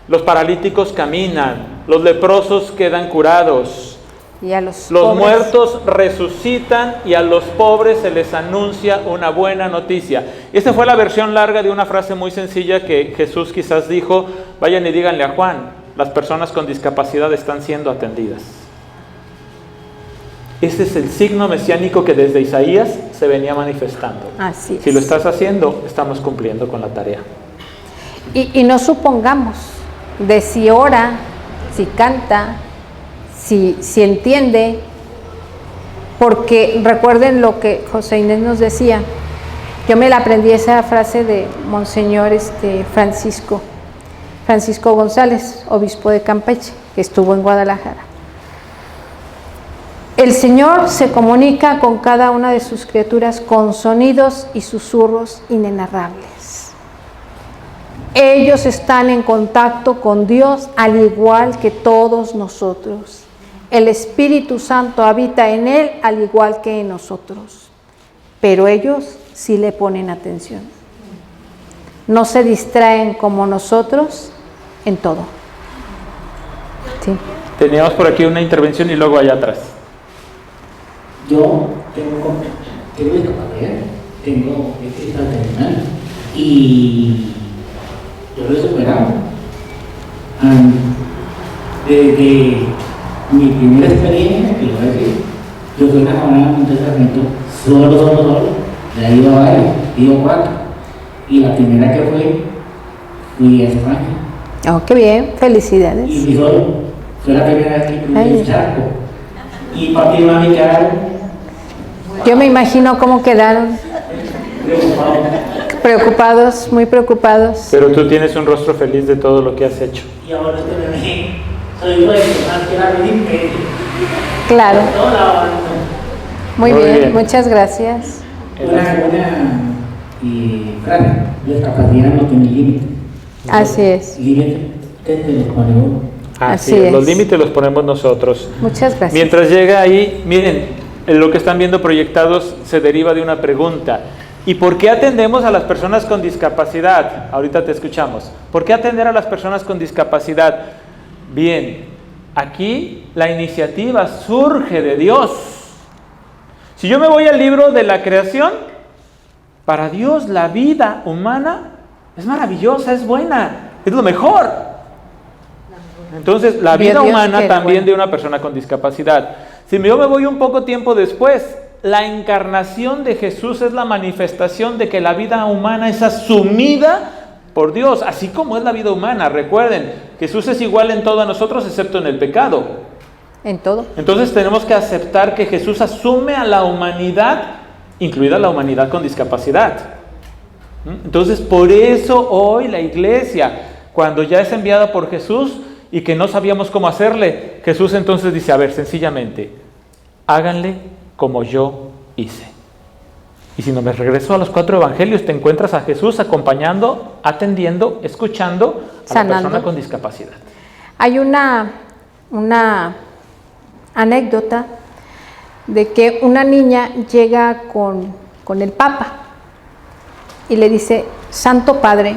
los paralíticos caminan, los leprosos quedan curados, y a los muertos resucitan, y a los pobres se les anuncia una buena noticia. Esta fue la versión larga de una frase muy sencilla que Jesús quizás dijo, vayan y díganle a Juan, las personas con discapacidad están siendo atendidas. Ese es el signo mesiánico que desde Isaías se venía manifestando. Así es. Si lo estás haciendo, estamos cumpliendo con la tarea. Y no supongamos de si ora, si canta, si entiende, porque recuerden lo que José Inés nos decía. Yo me la aprendí esa frase de Monseñor Francisco González, obispo de Campeche, que estuvo en Guadalajara. El Señor se comunica con cada una de sus criaturas con sonidos y susurros inenarrables. Ellos están en contacto con Dios al igual que todos nosotros. El Espíritu Santo habita en Él al igual que en nosotros. Pero ellos sí le ponen atención. No se distraen como nosotros en todo. Sí. Teníamos por aquí una intervención y luego allá atrás. Yo tengo discapacidad, tengo esta terminal y yo lo he superado. Desde mi primera experiencia, que lo voy a decir, yo fui una jornada de entrenamiento solo, Ya he ido a varios, he ido 4. Y la primera que fui a España. Oh, qué bien, felicidades. Y fue la primera vez que crucé el charco. Y papi y mami quedaron Yo me imagino cómo quedaron. Preocupados, muy preocupados. Pero tú tienes un rostro feliz de todo lo que has hecho. Y ahora soy rey, más que la imperio. Claro. Toda la banda. Muy Muy bien, bien. muchas gracias. y claro, la discapacidad no tiene límite. Así es. Límite te lo pone uno. Así es. Los límites los ponemos nosotros. Muchas gracias. Mientras llega ahí, miren, lo que están viendo proyectados se deriva de una pregunta. ¿Y por qué atendemos a las personas con discapacidad? Ahorita te escuchamos. ¿Por qué atender a las personas con discapacidad? Bien, aquí la iniciativa surge de Dios. Si yo me voy al libro de la creación, para Dios la vida humana es maravillosa, es buena, es lo mejor. Entonces, la vida humana también de una persona con discapacidad. Si yo me voy un poco tiempo después, la encarnación de Jesús es la manifestación de que la vida humana es asumida por Dios, así como es la vida humana. Recuerden, Jesús es igual en todo a nosotros excepto en el pecado. En todo. Entonces tenemos que aceptar que Jesús asume a la humanidad, incluida la humanidad con discapacidad. Entonces, por eso hoy la iglesia, cuando ya es enviada por Jesús y que no sabíamos cómo hacerle, Jesús entonces dice, a ver, sencillamente, háganle como yo hice. Y si no me regreso a los 4 evangelios, te encuentras a Jesús acompañando, atendiendo, escuchando a sanando. la persona con discapacidad. Hay una anécdota de que una niña llega con el Papa y le dice, Santo Padre,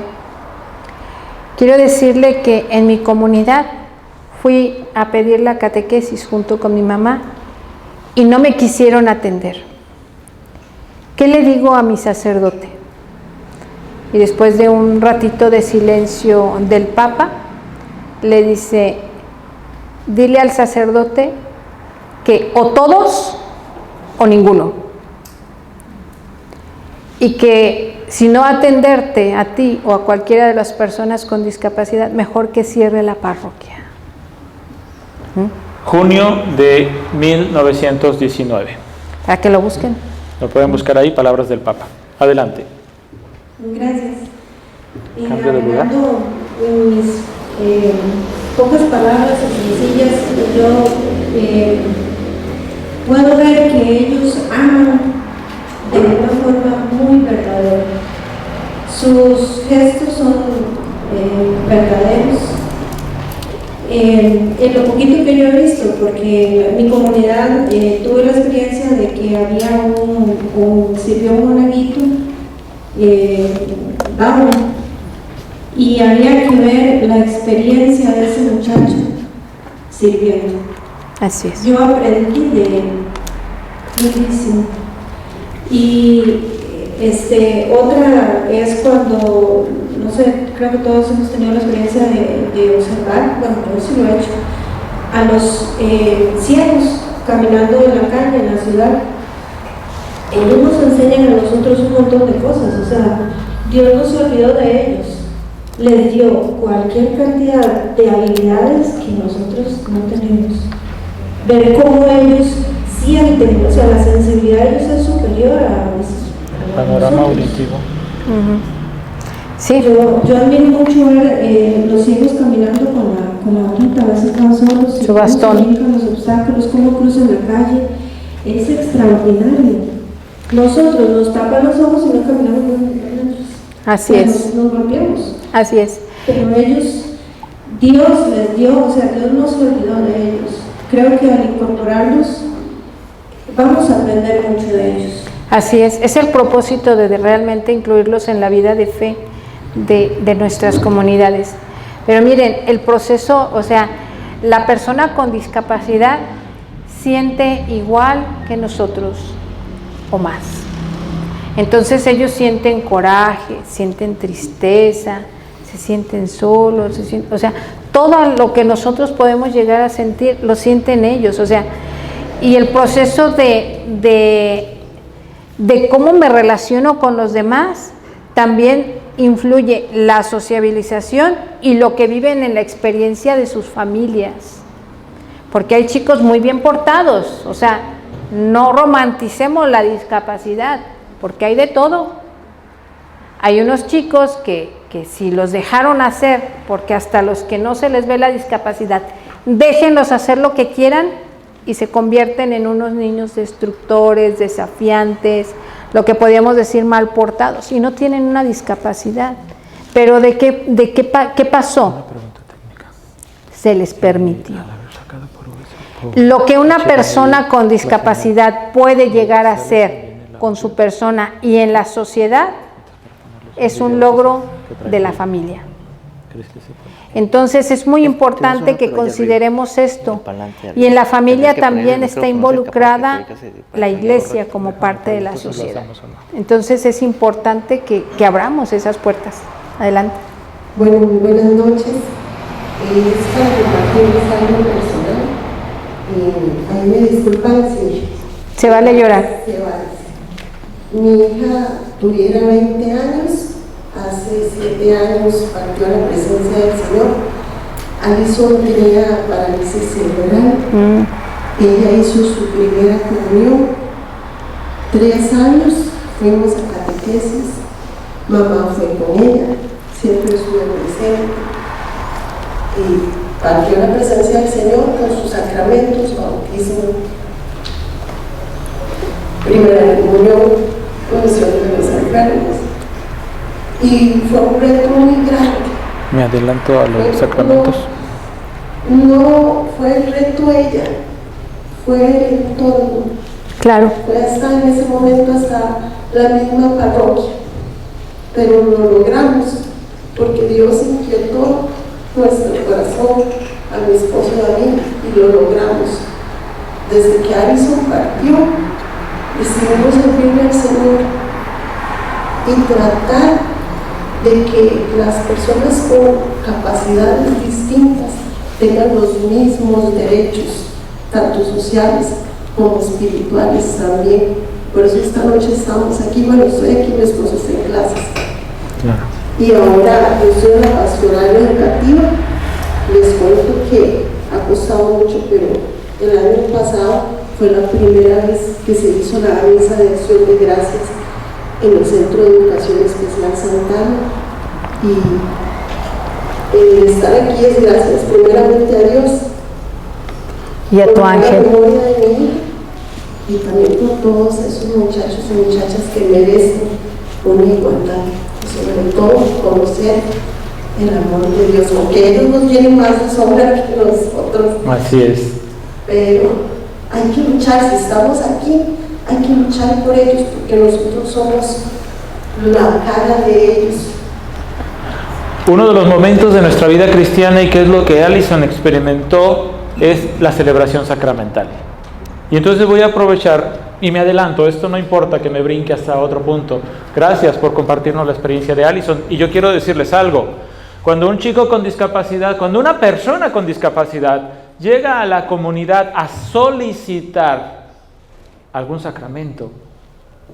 quiero decirle que en mi comunidad fui a pedir la catequesis junto con mi mamá y no me quisieron atender. ¿Qué le digo a mi sacerdote? Y después de un ratito de silencio del Papa, le dice, dile al sacerdote que o todos o ninguno. Y que si no atenderte a ti o a cualquiera de las personas con discapacidad, mejor que cierre la parroquia. Junio de 1919. Para que lo busquen. Lo pueden buscar ahí, palabras del Papa. Adelante. Gracias. Cambio de lugar. Hablando en mis pocas palabras o sencillas, yo puedo ver que ellos aman de una forma muy verdadera. Sus gestos son verdaderos. En lo poquito que yo he visto, porque en mi comunidad tuve la experiencia de que había sirvió un monaguito Down, y había que ver la experiencia de ese muchacho sirviendo. Así es. Yo aprendí de él muchísimo. Y otra es cuando, no sé, creo que todos hemos tenido la experiencia de observar, bueno, yo sí lo he hecho, a los ciegos caminando en la calle, en la ciudad. Ellos nos enseñan a nosotros un montón de cosas, o sea, Dios no se olvidó de ellos, les dio cualquier cantidad de habilidades que nosotros no tenemos. Ver cómo ellos sienten, o sea, la sensibilidad de ellos es superior a veces. Panorama auditivo. Sí. Yo admiro mucho ver los ciegos caminando con la bolita, a veces van solos, su bastón, cómo brincan los obstáculos, cómo cruzan la calle, es extraordinario. Nosotros nos tapan los ojos y no caminamos nosotros. Así es. Nos golpeamos. Así es. Pero ellos, Dios les dio, o sea, Dios no se olvidó de ellos. Creo que al incorporarlos vamos a aprender mucho de ellos. Así es el propósito de realmente incluirlos en la vida de fe de nuestras comunidades. Pero miren, el proceso, o sea, la persona con discapacidad siente igual que nosotros o más. Entonces ellos sienten coraje, sienten tristeza, se sienten solos, o sea, todo lo que nosotros podemos llegar a sentir, lo sienten ellos, o sea, y el proceso de de cómo me relaciono con los demás, también influye la sociabilización y lo que viven en la experiencia de sus familias. Porque hay chicos muy bien portados, o sea, no romanticemos la discapacidad, porque hay de todo. Hay unos chicos que si los dejaron hacer, porque hasta los que no se les ve la discapacidad, déjenlos hacer lo que quieran y se convierten en unos niños destructores, desafiantes, lo que podríamos decir mal portados, y no tienen una discapacidad. Pero ¿qué pasó? Se les permitió. Lo que una persona con discapacidad puede llegar a ser con su persona y en la sociedad es un logro de la familia. Entonces es muy importante que consideremos esto. Y en la familia también está involucrada la iglesia como parte de la sociedad. Entonces es importante que abramos esas puertas. Adelante. Bueno, muy buenas noches. Es para compartirles algo personal. Ahí me disculpan si... Se vale llorar. Se vale. Mi hija tuviera 20 años, hace 7 años partió a la presencia del Señor. Alison tenía parálisis cerebral. Ella hizo su primera comunión. 3 años fuimos a catequesis. Mamá fue con ella, siempre estuvo presente. Y partió a la presencia del Señor con sus sacramentos, bautismo, primera comunión, comisión de los enfermos. Y fue un reto muy grande. ¿Me adelanto a los sacramentos? No fue el reto ella, fue el entorno. Claro. Fue hasta en ese momento hasta la misma parroquia. Pero lo logramos porque Dios inquietó nuestro corazón, a mi esposo y a mí, y lo logramos. Desde que Alison partió, decidimos servirle al Señor y tratar de que las personas con capacidades distintas tengan los mismos derechos, tanto sociales como espirituales también. Por eso esta noche estamos aquí. Bueno, estoy aquí, mi esposo está en clases. Claro. Y ahora yo soy la pastoral educativa. Les cuento que ha costado mucho, pero el año pasado fue la primera vez que se hizo la misa de acción de gracias en el Centro de Educación Especial Santana. Y el estar aquí es gracias primeramente a Dios y a tu ángel, por la memoria de mi hija, y también por todos esos muchachos y muchachas que merecen una igualdad, y sobre todo conocer el amor de Dios, aunque ellos nos tienen más de sobra que nosotros. Así es. Pero hay que luchar, si estamos aquí, hay que luchar por ellos, porque nosotros somos la cara de ellos. Uno de los momentos de nuestra vida cristiana, y que es lo que Alison experimentó, es la celebración sacramental. Y entonces voy a aprovechar, y me adelanto, esto no importa que me brinque hasta otro punto. Gracias por compartirnos la experiencia de Alison. Y yo quiero decirles algo. Cuando un chico con discapacidad, cuando una persona con discapacidad llega a la comunidad a solicitar algún sacramento,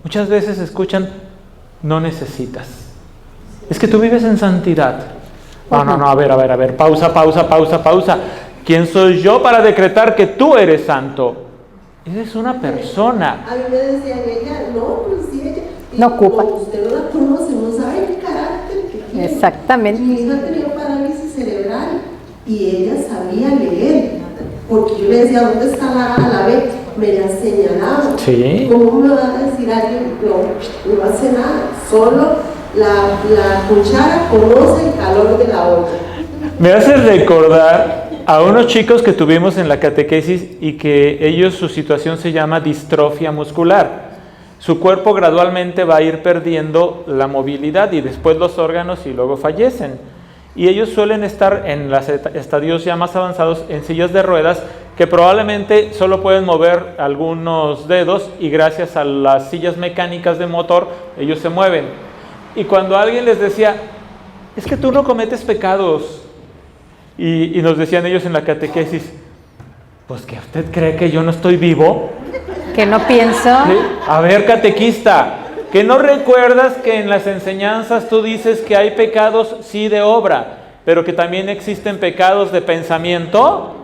muchas veces escuchan: no necesitas. Es que tú vives en santidad. No, a ver, pausa. ¿Quién soy yo para decretar que tú eres santo? Eres una persona. A mí me decían ella, no, pues sí, ella. No ocupa. Usted no la conoce, no sabe el carácter que tiene. Exactamente. Mi hija tenía parálisis cerebral y ella sabía leer. Porque yo le decía, ¿dónde está la B? Me la señalaba. Sí. ¿Cómo me va a decir alguien? No hace nada, solo la cuchara conoce el calor de la olla. Me hace recordar a unos chicos que tuvimos en la catequesis y que ellos, su situación se llama distrofia muscular. Su cuerpo gradualmente va a ir perdiendo la movilidad y después los órganos, y luego fallecen. Y ellos suelen estar en los estadios ya más avanzados en sillas de ruedas que probablemente solo pueden mover algunos dedos, y gracias a las sillas mecánicas de motor ellos se mueven. Y cuando alguien les decía: es que tú no cometes pecados, y nos decían ellos en la catequesis: pues que usted cree que yo no estoy vivo. Que no pienso. ¿Sí? A ver, catequista, ¿que no recuerdas que en las enseñanzas tú dices que hay pecados, sí, de obra, pero que también existen pecados de pensamiento,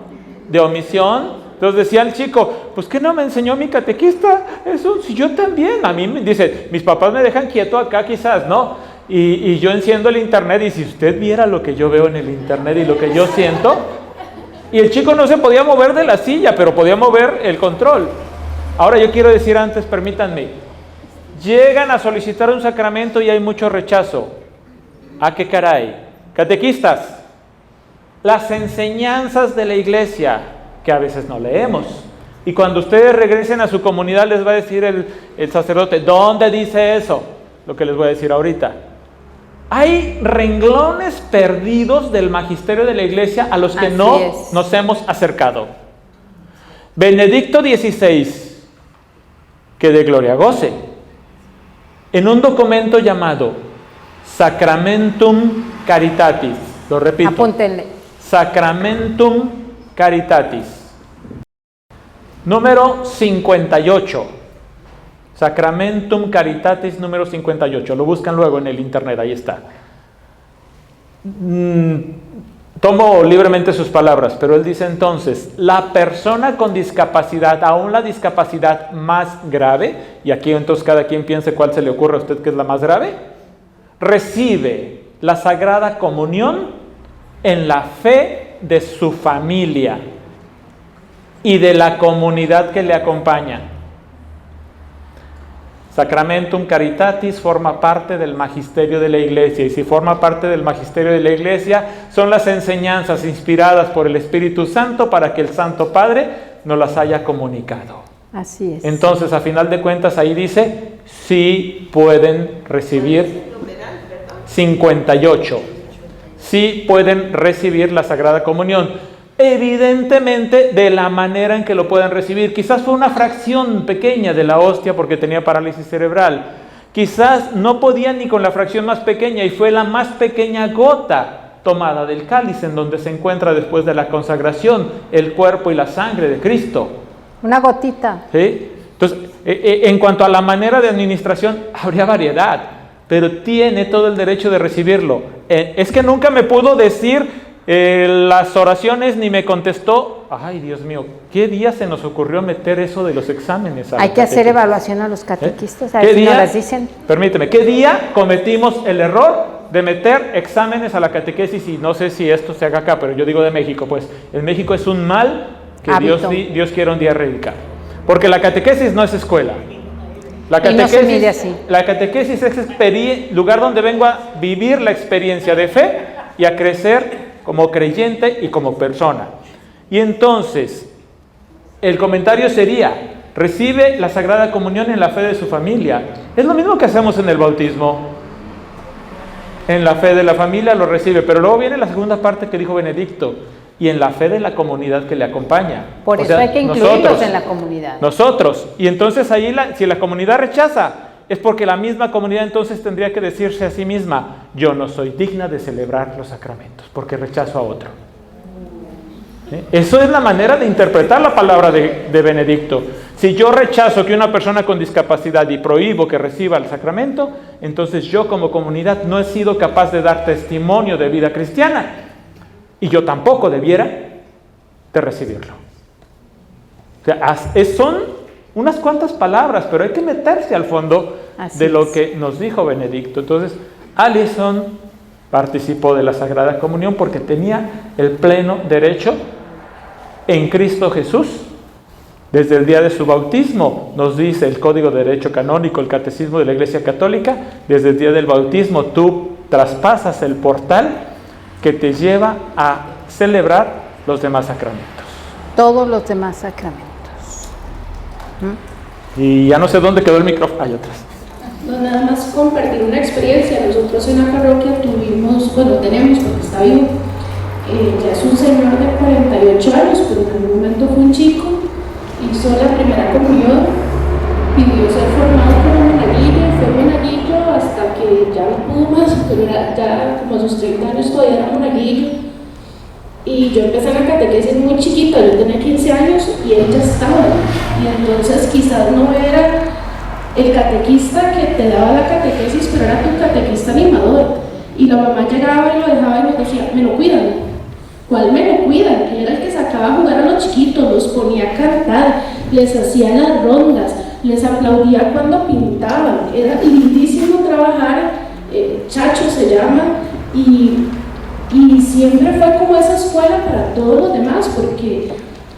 de omisión? Entonces decía el chico, pues ¿qué no me enseñó mi catequista? Eso, si yo también. A mí me dice, mis papás me dejan quieto acá quizás, ¿no? Y yo enciendo el internet y si usted viera lo que yo veo en el internet y lo que yo siento. Y el chico no se podía mover de la silla, pero podía mover el control. Ahora yo quiero decir antes, permítanme, llegan a solicitar un sacramento y hay mucho rechazo. ¿A qué caray? Catequistas, las enseñanzas de la iglesia, que a veces no leemos. Y cuando ustedes regresen a su comunidad les va a decir el sacerdote, ¿dónde dice eso? Lo que les voy a decir ahorita. Hay renglones perdidos del magisterio de la iglesia a los que no nos hemos acercado. Benedicto XVI, que de gloria goce, en un documento llamado Sacramentum Caritatis, lo repito, apúntenle, Sacramentum Caritatis, número 58, Sacramentum Caritatis número 58, lo buscan luego en el internet, ahí está. Tomo libremente sus palabras, pero él dice entonces, la persona con discapacidad, aún la discapacidad más grave, y aquí entonces cada quien piense cuál se le ocurre a usted que es la más grave, recibe la Sagrada Comunión en la fe de su familia y de la comunidad que le acompaña. Sacramentum Caritatis forma parte del magisterio de la iglesia, y si forma parte del magisterio de la iglesia son las enseñanzas inspiradas por el Espíritu Santo para que el Santo Padre nos las haya comunicado. Así es. Entonces, a final de cuentas, ahí dice, sí pueden recibir 58. Sí pueden recibir la Sagrada Comunión. Evidentemente, de la manera en que lo puedan recibir. Quizás fue una fracción pequeña de la hostia porque tenía parálisis cerebral. Quizás no podía ni con la fracción más pequeña y fue la más pequeña gota tomada del cáliz en donde se encuentra después de la consagración el cuerpo y la sangre de Cristo. Una gotita. ¿Sí? Entonces, en cuanto a la manera de administración, habría variedad, pero tiene todo el derecho de recibirlo. Es que nunca me pudo decir las oraciones ni me contestó. Ay, Dios mío, ¿qué día se nos ocurrió meter eso de los exámenes? Hay que hacer evaluación a los catequistas, a ver si nos las dicen. Permíteme, ¿qué día cometimos el error de meter exámenes a la catequesis? Y no sé si esto se haga acá, pero yo digo de México, pues en México es un mal que Dios quiere un día erradicar. Porque la catequesis no es escuela. La catequesis es lugar donde vengo a vivir la experiencia de fe y a crecer como creyente y como persona. Y entonces, el comentario sería, recibe la Sagrada Comunión en la fe de su familia. Es lo mismo que hacemos en el bautismo. En la fe de la familia lo recibe, pero luego viene la segunda parte que dijo Benedicto, y en la fe de la comunidad que le acompaña. Por eso hay que incluirlos en la comunidad. Nosotros. Y entonces ahí, si la comunidad rechaza, es porque la misma comunidad entonces tendría que decirse a sí misma, yo no soy digna de celebrar los sacramentos, porque rechazo a otro. ¿Sí? Eso es la manera de interpretar la palabra de Benedicto. Si yo rechazo que una persona con discapacidad y prohíbo que reciba el sacramento, entonces yo como comunidad no he sido capaz de dar testimonio de vida cristiana, y yo tampoco debiera de recibirlo. O sea, son unas cuantas palabras, pero hay que meterse al fondo de lo que nos dijo Benedicto. Entonces, Alison participó de la Sagrada Comunión porque tenía el pleno derecho en Cristo Jesús. Desde el día de su bautismo, nos dice el Código de Derecho Canónico, el Catecismo de la Iglesia Católica, desde el día del bautismo tú traspasas el portal que te lleva a celebrar los demás sacramentos. Todos los demás sacramentos. Y ya no sé dónde quedó el micrófono. Hay otras. No, nada más compartir una experiencia. Nosotros en la parroquia tenemos, porque está vivo, ya es un señor de 48 años, pero en algún momento fue un chico, hizo la primera comunión, pidió ser formado como monaguillo, fue monaguillo hasta que ya no pudo más, pero ya como a sus 30 años todavía era monaguillo. Y Y yo empecé la catequesis muy chiquita, yo tenía 15 años y él ya estaba. Y entonces quizás no era el catequista que te daba la catequesis, pero era tu catequista animador. Y la mamá llegaba y lo dejaba y nos decía, me lo cuidan. ¿Cuál me lo cuidan? Que era el que sacaba a jugar a los chiquitos, los ponía a cantar, les hacía las rondas, les aplaudía cuando pintaban. Era lindísimo trabajar, Chacho se llama, y siempre fue como esa escuela para todos los demás, porque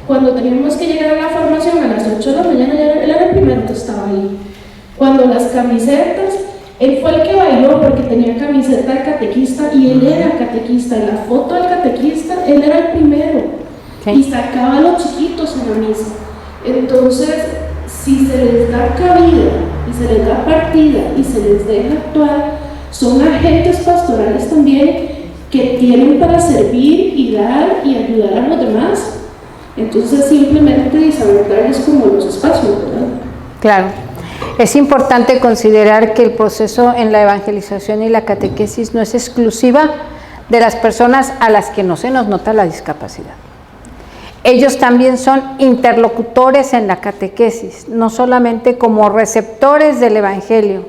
cuando teníamos que llegar a la formación a las 8 de la mañana, él era el primero que estaba ahí. Cuando las camisetas, él fue el que bailó porque tenía camiseta de catequista y él era catequista. En la foto del catequista, él era el primero. Sí. Y sacaba a los chiquitos en la misa. Entonces, si se les da cabida y se les da partida y se les deja actuar, son agentes pastorales también que tienen para servir y dar y ayudar a los demás. Entonces, simplemente saber darles como los espacios, ¿verdad? Claro. Es importante considerar que el proceso en la evangelización y la catequesis no es exclusiva de las personas a las que no se nos nota la discapacidad. Ellos también son interlocutores en la catequesis, no solamente como receptores del evangelio,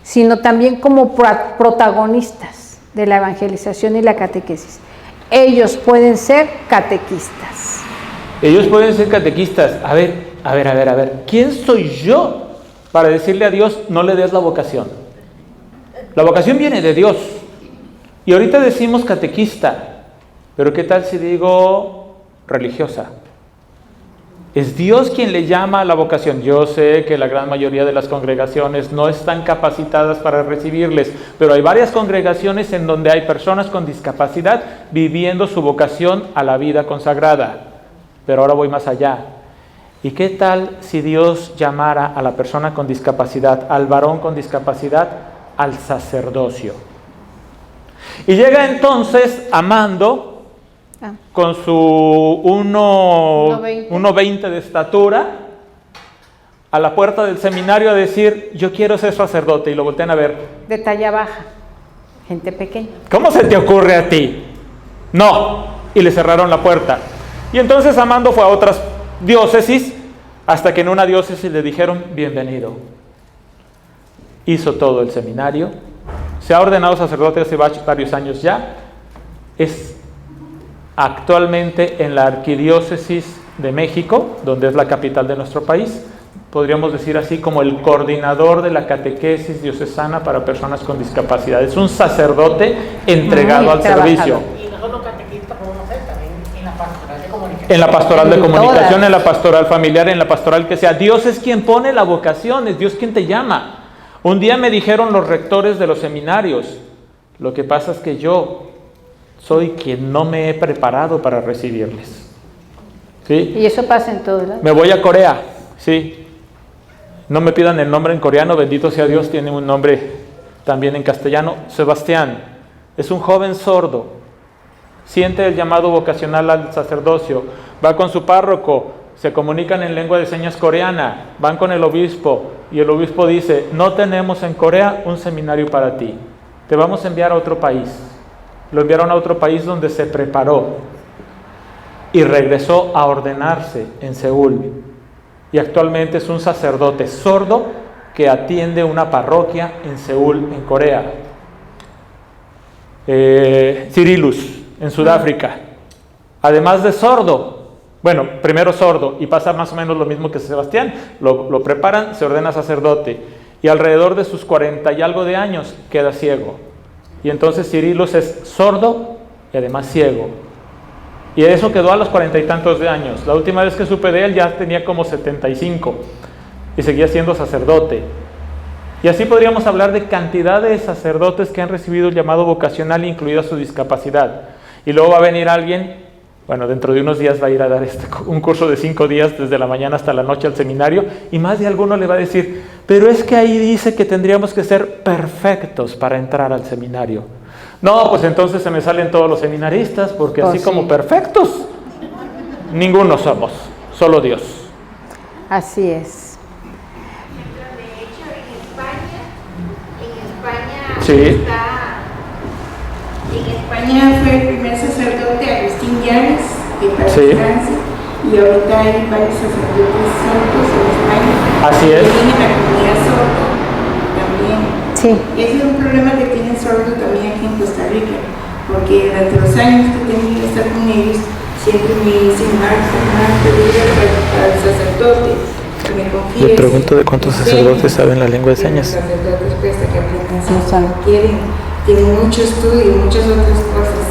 sino también como protagonistas de la evangelización y la catequesis. Ellos pueden ser catequistas. Ellos pueden ser catequistas. A ver. ¿Quién soy yo para decirle a Dios, no le des la vocación? La vocación viene de Dios. Y ahorita decimos catequista, pero ¿qué tal si digo religiosa? Es Dios quien le llama a la vocación. Yo sé que la gran mayoría de las congregaciones no están capacitadas para recibirles, pero hay varias congregaciones en donde hay personas con discapacidad viviendo su vocación a la vida consagrada. Pero ahora voy más allá. ¿Y qué tal si Dios llamara a la persona con discapacidad, al varón con discapacidad, al sacerdocio? Y llega entonces Amando, con su 1.20 de estatura, a la puerta del seminario a decir, yo quiero ser sacerdote, y lo voltean a ver. De talla baja, gente pequeña. ¿Cómo se te ocurre a ti? No, y le cerraron la puerta. Y entonces Amando fue a otras diócesis, hasta que en una diócesis le dijeron, bienvenido. Hizo todo el seminario, se ha ordenado sacerdote hace varios años ya, es actualmente en la Arquidiócesis de México, donde es la capital de nuestro país, podríamos decir así como el coordinador de la catequesis diocesana para personas con discapacidad. Es un sacerdote entregado al servicio. Y nosotros catequistas podemos ser también en la pastoral de comunicación. En la pastoral de comunicación, en la pastoral familiar, en la pastoral que sea. Dios es quien pone la vocación, es Dios quien te llama. Un día me dijeron los rectores de los seminarios, lo que pasa es que yo soy quien no me he preparado para recibirles. ¿Sí? Y eso pasa en todo, ¿verdad? Me voy a Corea, sí. No me pidan el nombre en coreano, bendito sea Dios, tiene un nombre también en castellano. Sebastián es un joven sordo, siente el llamado vocacional al sacerdocio, va con su párroco, se comunican en lengua de señas coreana, van con el obispo y el obispo dice, no tenemos en Corea un seminario para ti, te vamos a enviar a otro país. Lo enviaron a otro país donde se preparó y regresó a ordenarse en Seúl. Y actualmente es un sacerdote sordo que atiende una parroquia en Seúl, en Corea. Cyrillus, en Sudáfrica. Además de sordo, bueno, primero sordo, y pasa más o menos lo mismo que Sebastián, lo preparan, se ordena sacerdote, y alrededor de sus 40 y algo de años queda ciego. Y entonces Cyrillus es sordo y además ciego. Y eso quedó a los 40 y tantos de años. La última vez que supe de él ya tenía como 75 y seguía siendo sacerdote. Y así podríamos hablar de cantidad de sacerdotes que han recibido el llamado vocacional, incluida su discapacidad. Y luego va a venir alguien, bueno, dentro de unos días va a ir a dar un curso de 5 días desde la mañana hasta la noche al seminario, y más de alguno le va a decir, pero es que ahí dice que tendríamos que ser perfectos para entrar al seminario. No, pues entonces se me salen todos los seminaristas, porque así como perfectos, ninguno somos, solo Dios. Así es. De hecho, en España sí. está En España fue el primer sacerdote Agustín Llanes, que para Sí. descanse, y ahorita hay varios sacerdotes sordos en España. Así es. Que tienen la comunidad sorda también. Sí. Ese es un problema que tienen sordos también aquí en Costa Rica, porque durante los años que he tenido que estar con ellos, siempre me dicen, Marta, dile al sacerdote que me confíes. Le pregunto de cuántos sacerdotes saben la lengua de señas. Los sacerdotes cuesta que aprendan, tienen mucho estudio y muchas otras cosas.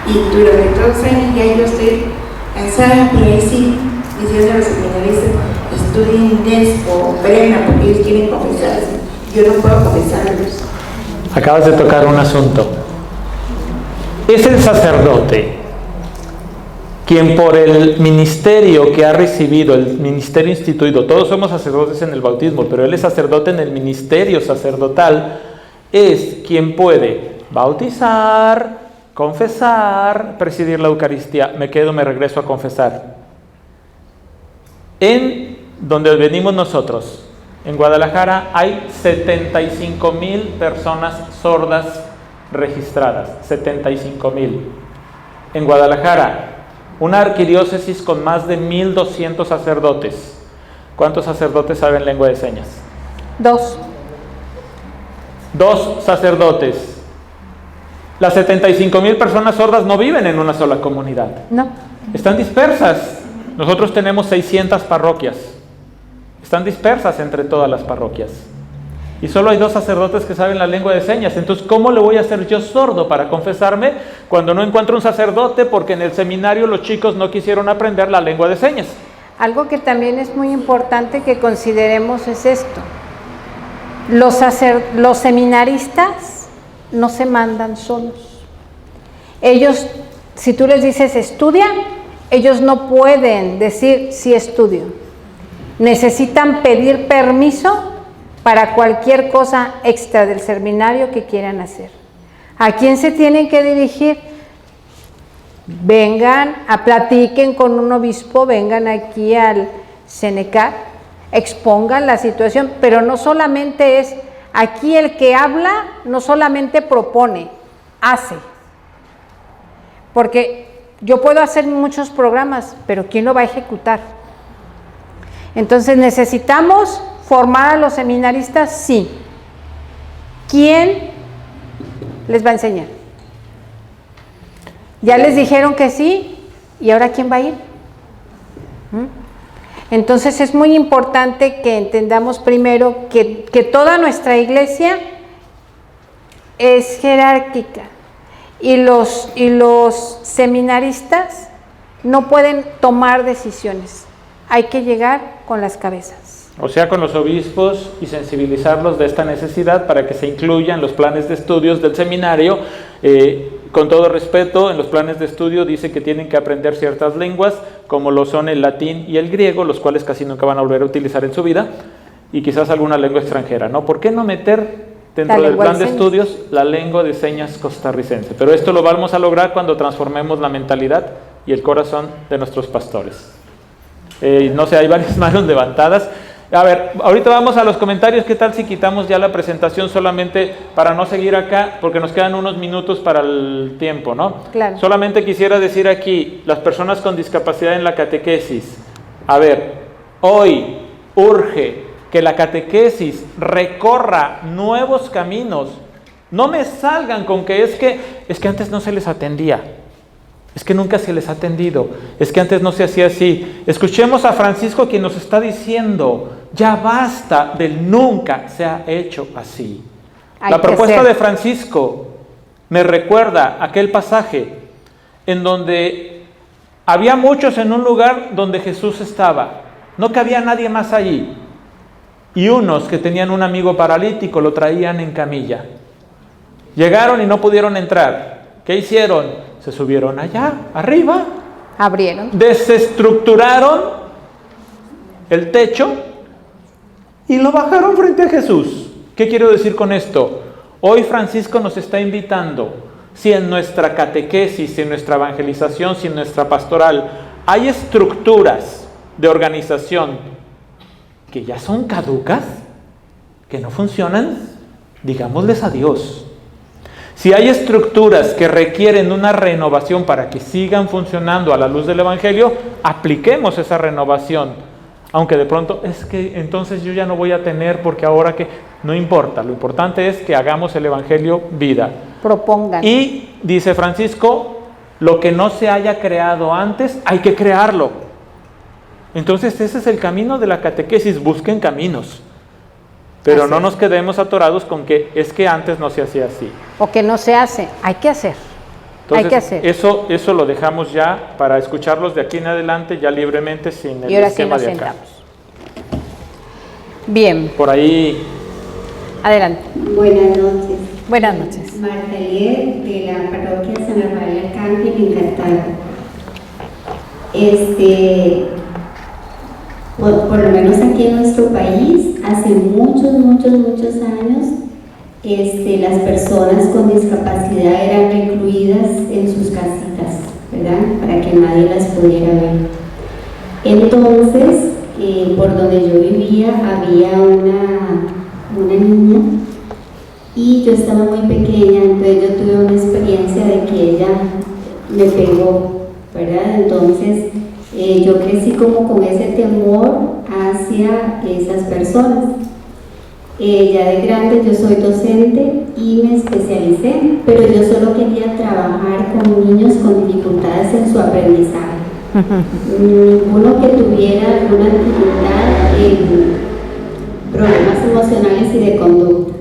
Y durante todos los años ya yo estoy cansada, pero ahí sí, diciendo a los seminaristas, estudien Despo, Brena, porque ellos quieren confesarse. Yo no puedo confesarlos. Acabas de tocar un asunto. Es el sacerdote quien por el ministerio que ha recibido, el ministerio instituido, todos somos sacerdotes en el bautismo, pero él es sacerdote en el ministerio sacerdotal, es quien puede bautizar, confesar, presidir la Eucaristía. Me regreso a confesar. En donde venimos nosotros, en Guadalajara, hay 75,000 personas sordas registradas. 75,000. En Guadalajara, una arquidiócesis con más de 1,200 sacerdotes. ¿Cuántos sacerdotes saben lengua de señas? 2. 2 sacerdotes. Las 75,000 personas sordas no viven en una sola comunidad. No. Están dispersas. Nosotros tenemos 600 parroquias. Están dispersas entre todas las parroquias. Y solo hay 2 sacerdotes que saben la lengua de señas. Entonces, ¿cómo le voy a hacer yo sordo para confesarme cuando no encuentro un sacerdote porque en el seminario los chicos no quisieron aprender la lengua de señas? Algo que también es muy importante que consideremos es esto. Los seminaristas no se mandan solos. Ellos, si tú les dices estudia, ellos no pueden decir sí estudio. Necesitan pedir permiso para cualquier cosa extra del seminario que quieran hacer. ¿A quién se tienen que dirigir? Vengan, platiquen con un obispo, vengan aquí al Cenecat, expongan la situación, pero no solamente es, aquí el que habla no solamente propone, hace. Porque yo puedo hacer muchos programas, pero ¿quién lo va a ejecutar? Entonces necesitamos formar a los seminaristas, sí. ¿Quién les va a enseñar? Ya les dijeron que sí, ¿y ahora quién va a ir? Entonces es muy importante que entendamos primero que toda nuestra iglesia es jerárquica y los seminaristas no pueden tomar decisiones, hay que llegar con las cabezas. O sea, con los obispos y sensibilizarlos de esta necesidad para que se incluyan los planes de estudios del seminario. Con todo respeto, en los planes de estudio dice que tienen que aprender ciertas lenguas, como lo son el latín y el griego, los cuales casi nunca van a volver a utilizar en su vida, y quizás alguna lengua extranjera, ¿no? ¿Por qué no meter dentro del plan de estudios la lengua de señas costarricense? Pero esto lo vamos a lograr cuando transformemos la mentalidad y el corazón de nuestros pastores. No sé, hay varias manos levantadas. A ver, ahorita vamos a los comentarios. ¿Qué tal si quitamos ya la presentación solamente para no seguir acá? Porque nos quedan unos minutos para el tiempo, ¿no? Claro. Solamente quisiera decir aquí, las personas con discapacidad en la catequesis. A ver, hoy urge que la catequesis recorra nuevos caminos. No me salgan con que es que antes no se les atendía. Es que nunca se les ha atendido, es que antes no se hacía así. Escuchemos a Francisco, quien nos está diciendo, ya basta del nunca se ha hecho así. La propuesta de Francisco me recuerda aquel pasaje en donde había muchos en un lugar donde Jesús estaba, no cabía nadie más allí, y unos que tenían un amigo paralítico lo traían en camilla. Llegaron y no pudieron entrar. ¿Qué hicieron? Se subieron allá, arriba. Abrieron. Desestructuraron el techo y lo bajaron frente a Jesús. ¿Qué quiero decir con esto? Hoy Francisco nos está invitando, si en nuestra catequesis, si en nuestra evangelización, si en nuestra pastoral hay estructuras de organización que ya son caducas, que no funcionan, digámosles adiós. Si hay estructuras que requieren una renovación para que sigan funcionando a la luz del Evangelio, apliquemos esa renovación. Aunque de pronto, es que entonces yo ya no voy a tener porque ahora que... No importa, lo importante es que hagamos el Evangelio vida. Propongan. Y dice Francisco, lo que no se haya creado antes, hay que crearlo. Entonces ese es el camino de la catequesis, busquen caminos. Pero no nos quedemos atorados con que es que antes no se hacía así. O que no se hace, hay que hacer. Entonces, hay que hacer. Eso lo dejamos ya para escucharlos de aquí en adelante, ya libremente, sin el y ahora sí esquema nos de acá. sentamos. Bien. Por ahí. Adelante. Buenas noches. Buenas noches. Marta Lier, de la parroquia San Rafael Arcángel en Cartago. Por lo menos aquí en nuestro país, hace muchos años, las personas con discapacidad eran recluidas en sus casitas, ¿verdad? Para que nadie las pudiera ver. Entonces, por donde yo vivía había una niña y yo estaba muy pequeña, entonces yo tuve una experiencia de que ella me pegó, ¿verdad? Entonces yo crecí como con ese temor hacia esas personas. Ya de grande yo soy docente y me especialicé, pero yo solo quería trabajar con niños con dificultades en su aprendizaje. Ninguno que tuviera alguna dificultad en problemas emocionales y de conducta.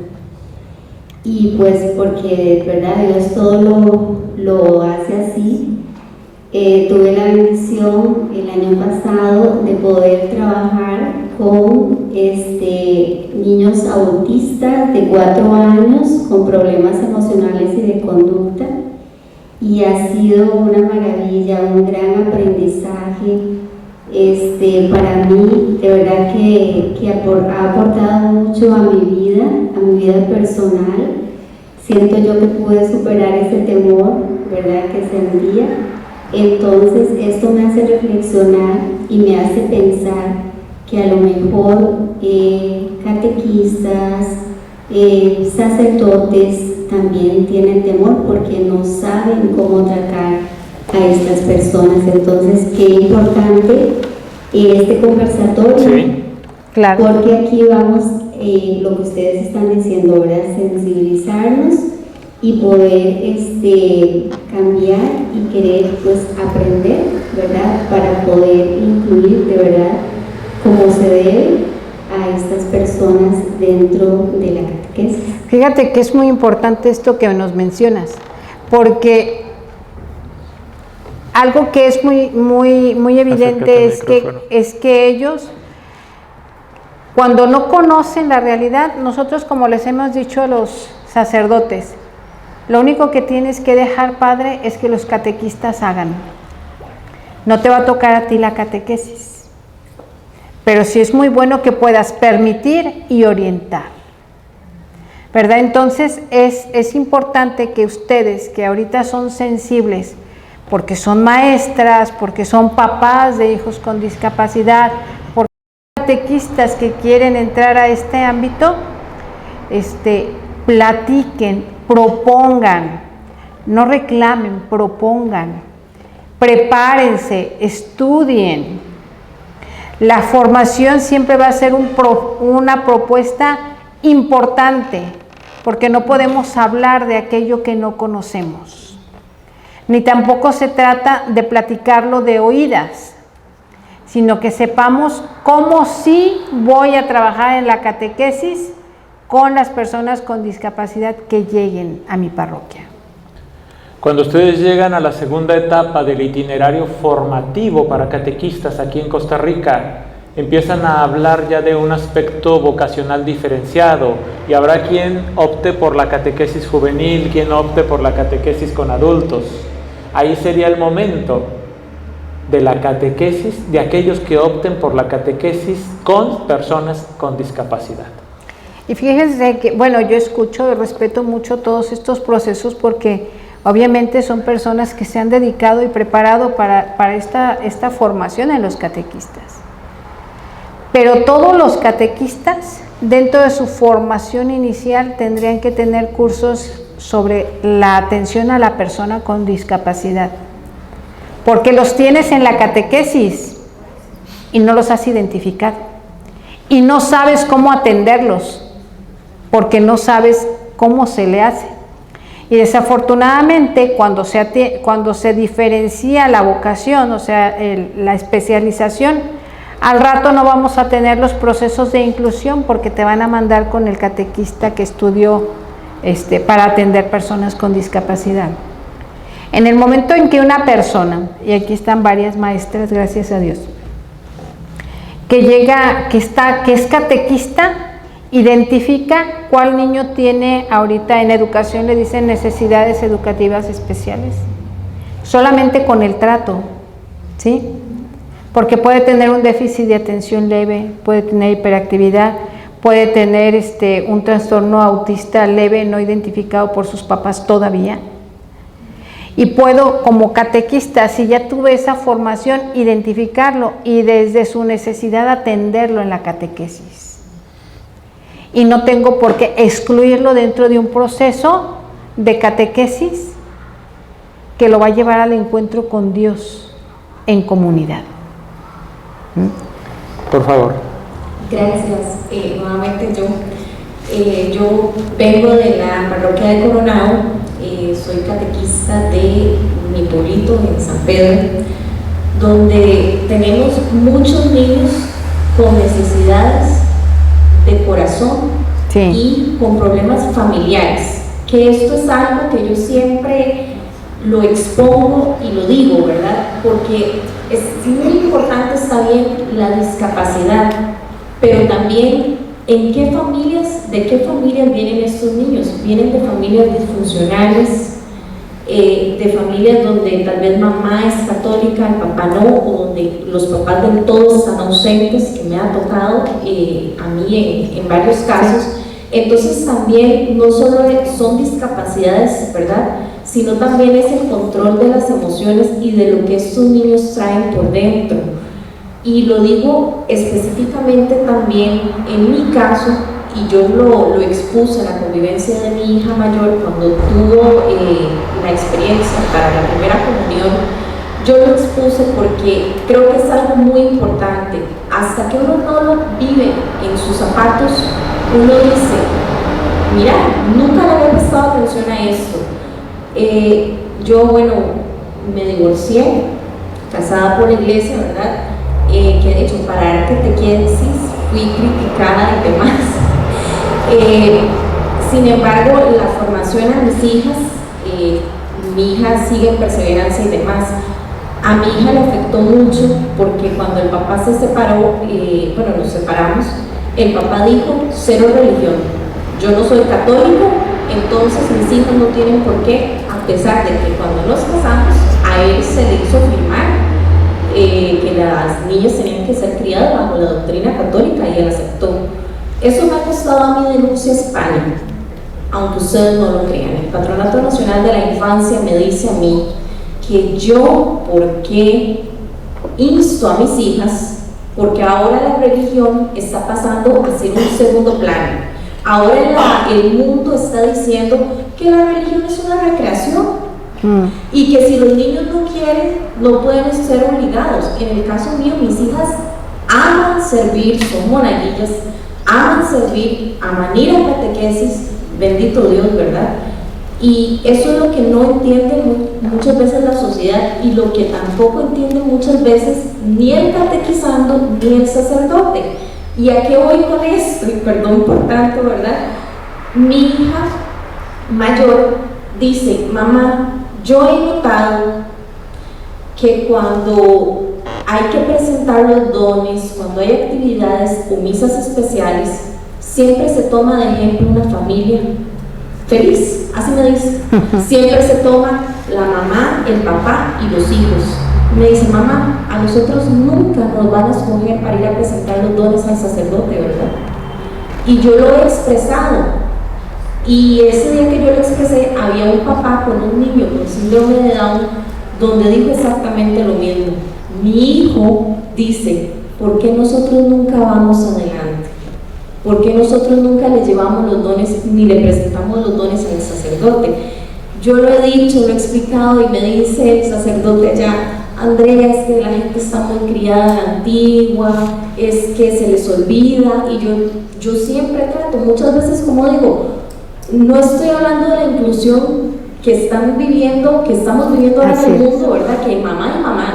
Y pues porque, ¿verdad? Dios todo lo hace así. Tuve la bendición el año pasado de poder trabajar con niños autistas de 4 años con problemas emocionales y de conducta, y ha sido una maravilla, un gran aprendizaje. Para mí, de verdad que ha aportado mucho a mi vida personal. Siento yo que pude superar ese temor, ¿verdad?, que sentía. Entonces esto me hace reflexionar y me hace pensar que a lo mejor catequistas, sacerdotes también tienen temor porque no saben cómo tratar a estas personas. Entonces qué importante este conversatorio, sí, claro, porque aquí vamos, lo que ustedes están diciendo ahora, sensibilizarnos y poder cambiar y querer pues aprender, ¿verdad?, para poder incluir de verdad como se debe a estas personas dentro de la catequesis. Fíjate que es muy importante esto que nos mencionas, porque algo que es muy evidente es que ellos, cuando no conocen la realidad, nosotros, como les hemos dicho a los sacerdotes, lo único que tienes que dejar, Padre, es que los catequistas hagan. No te va a tocar a ti la catequesis, pero sí es muy bueno que puedas permitir y orientar, ¿verdad? Entonces es importante que ustedes, que ahorita son sensibles, porque son maestras, porque son papás de hijos con discapacidad, porque son catequistas que quieren entrar a este ámbito, platiquen, propongan, no reclamen, propongan, prepárense, estudien. La formación siempre va a ser una propuesta importante, porque no podemos hablar de aquello que no conocemos, ni tampoco se trata de platicarlo de oídas, sino que sepamos cómo sí voy a trabajar en la catequesis con las personas con discapacidad que lleguen a mi parroquia. Cuando ustedes llegan a la segunda etapa del itinerario formativo para catequistas aquí en Costa Rica, empiezan a hablar ya de un aspecto vocacional diferenciado, y habrá quien opte por la catequesis juvenil, quien opte por la catequesis con adultos. Ahí sería el momento de la catequesis de aquellos que opten por la catequesis con personas con discapacidad. Y fíjense que, bueno, yo escucho y respeto mucho todos estos procesos, porque obviamente son personas que se han dedicado y preparado para esta formación en los catequistas. Pero todos los catequistas, dentro de su formación inicial, tendrían que tener cursos sobre la atención a la persona con discapacidad, porque los tienes en la catequesis y no los has identificado y no sabes cómo atenderlos porque no sabes cómo se le hace. Y desafortunadamente cuando se diferencia la vocación, o sea, la especialización, al rato no vamos a tener los procesos de inclusión porque te van a mandar con el catequista que estudió para atender personas con discapacidad. En el momento en que una persona, y aquí están varias maestras, gracias a Dios, que llega, que es catequista, identifica cuál niño tiene ahorita en educación, le dicen necesidades educativas especiales, solamente con el trato, ¿sí? Porque puede tener un déficit de atención leve, puede tener hiperactividad, puede tener un trastorno autista leve no identificado por sus papás todavía. Y puedo, como catequista, si ya tuve esa formación, identificarlo y desde su necesidad atenderlo en la catequesis. Y no tengo por qué excluirlo dentro de un proceso de catequesis que lo va a llevar al encuentro con Dios en comunidad. Por favor. Gracias. Nuevamente yo vengo de la parroquia de Coronado, soy catequista de mi pueblito en San Pedro, donde tenemos muchos niños con necesidades de corazón, sí, y con problemas familiares, que esto es algo que yo siempre lo expongo y lo digo, ¿verdad? Porque es muy importante, está bien, la discapacidad, pero también en qué familias, de qué familias vienen estos niños. Vienen de familias disfuncionales, de familias donde tal vez mamá es católica, el papá no, o donde los papás del todo están ausentes, que me ha tocado a mí en varios casos. Entonces también no solo son discapacidades, ¿verdad?, sino también es el control de las emociones y de lo que estos niños traen por dentro. Y lo digo específicamente también en mi caso, y yo lo expuse en la convivencia de mi hija mayor cuando tuvo la experiencia para la primera comunión. Yo lo expuse porque creo que es algo muy importante. Hasta que uno no lo vive en sus zapatos, uno dice, mira, nunca le había prestado atención a esto. Yo, bueno, me divorcié, casada por la iglesia, ¿verdad? Que de hecho para catequesis fui criticada y demás. Sin embargo, la formación a mis hijas, mi hija sigue en perseverancia y demás. A mi hija le afectó mucho porque cuando el papá se separó, bueno, nos separamos, el papá dijo, cero religión. Yo no soy católico, entonces mis hijos no tienen por qué, a pesar de que cuando nos casamos, a él se le hizo firmar que las niñas tenían que ser criadas bajo la doctrina católica y él aceptó. Eso me ha costado a mi denuncia a España, aunque ustedes no lo crean. El Patronato Nacional de la Infancia me dice a mí que yo, ¿por qué insto a mis hijas? Porque ahora la religión está pasando a ser un segundo plano. Ahora el mundo está diciendo que la religión es una recreación y que si los niños no quieren, no pueden ser obligados. En el caso mío, mis hijas aman servir, son monaguillas, aman servir, aman ir a catequesis, bendito Dios, ¿verdad? Y eso es lo que no entiende muchas veces la sociedad y lo que tampoco entiende muchas veces ni el catequizando ni el sacerdote. ¿Y a qué voy con esto? Y perdón por tanto, ¿verdad? Mi hija mayor dice, mamá, yo he notado que cuando hay que presentar los dones, cuando hay actividades o misas especiales, siempre se toma de ejemplo una familia feliz, así me dice. Siempre se toma la mamá, el papá y los hijos. Me dice, mamá, a nosotros nunca nos van a escoger para ir a presentar los dones al sacerdote, ¿verdad? Y yo lo he expresado. Y ese día que yo lo expresé, había un papá con un niño con síndrome de Down, donde dijo exactamente lo mismo. Mi hijo dice, ¿por qué nosotros nunca vamos adelante? ¿Por qué nosotros nunca le llevamos los dones ni le presentamos los dones al sacerdote? sacerdote. Yo lo he dicho, lo he explicado y me dice el sacerdote allá, Andrea, es que la gente está muy criada a la antigua, es que se les olvida, y yo siempre trato, muchas veces como digo, no estoy hablando de la inclusión que estamos viviendo ahora en el mundo, ¿verdad? Que mamá y mamá,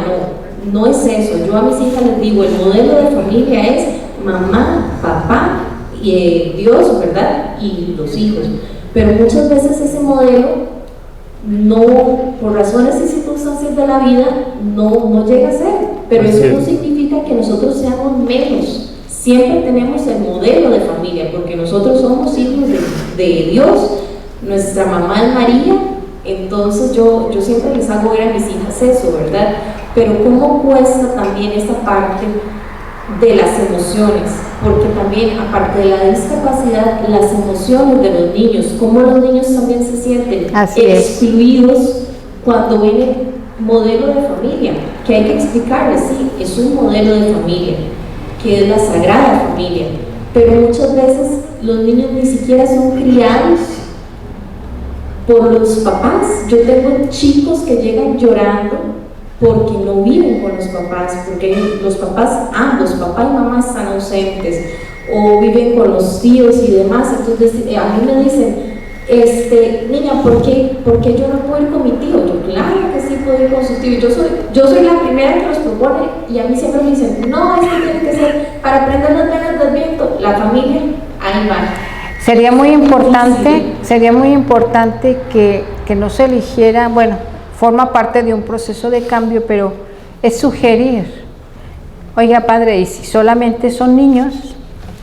no es eso. Yo a mis hijas les digo, el modelo de familia es mamá, papá y Dios, ¿verdad? Y los hijos. Pero muchas veces ese modelo no, por razones y circunstancias de la vida, no llega a ser. Pero eso no significa que nosotros seamos menos. Siempre tenemos el modelo de familia, porque nosotros somos hijos de Dios. Nuestra mamá es María. Entonces yo siempre les hago ver a mis hijas eso, ¿verdad? Pero cómo cuesta también esta parte de las emociones, porque también aparte de la discapacidad, las emociones de los niños, cómo los niños también se sienten excluidos cuando ven el modelo de familia, que hay que explicarles, sí, es un modelo de familia, que es la Sagrada Familia, pero muchas veces los niños ni siquiera son criados por los papás. Yo tengo chicos que llegan llorando porque no viven con los papás, porque los papás, ambos, papá y mamá, están ausentes o viven con los tíos y demás. Entonces a mí me dicen, niña, ¿por qué yo no puedo ir con mi tío? Yo, claro que sí puedo ir con su tío. Yo soy la primera que los propone, y a mí siempre me dicen, no, es que tiene que ser para prender las velas del viento. La familia, ahí va. Sería muy importante que no se eligiera, bueno, forma parte de un proceso de cambio, pero es sugerir, oiga padre, y si solamente son niños,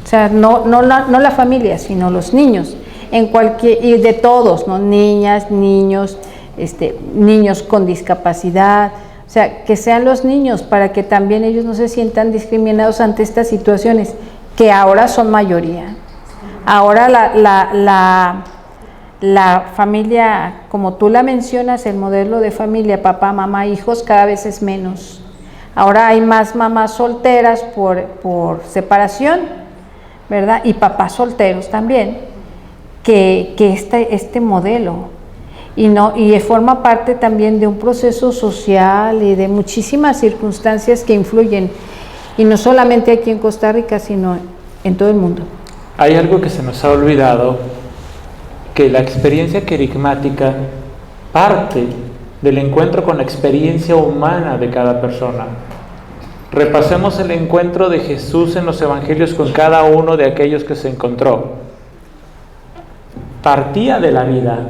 o sea, no la familia, sino los niños, y de todos, ¿no? Niñas, niños, niños con discapacidad, o sea, que sean los niños, para que también ellos no se sientan discriminados ante estas situaciones, que ahora son mayoría. Ahora la familia, como tú la mencionas, el modelo de familia, papá, mamá, hijos, cada vez es menos. Ahora hay más mamás solteras por separación, ¿verdad? Y papás solteros también, que este modelo. Y forma parte también de un proceso social y de muchísimas circunstancias que influyen, y no solamente aquí en Costa Rica, sino en todo el mundo. Hay algo que se nos ha olvidado, que la experiencia querigmática parte del encuentro con la experiencia humana de cada persona. Repasemos el encuentro de Jesús en los evangelios con cada uno de aquellos que se encontró. Partía de la vida,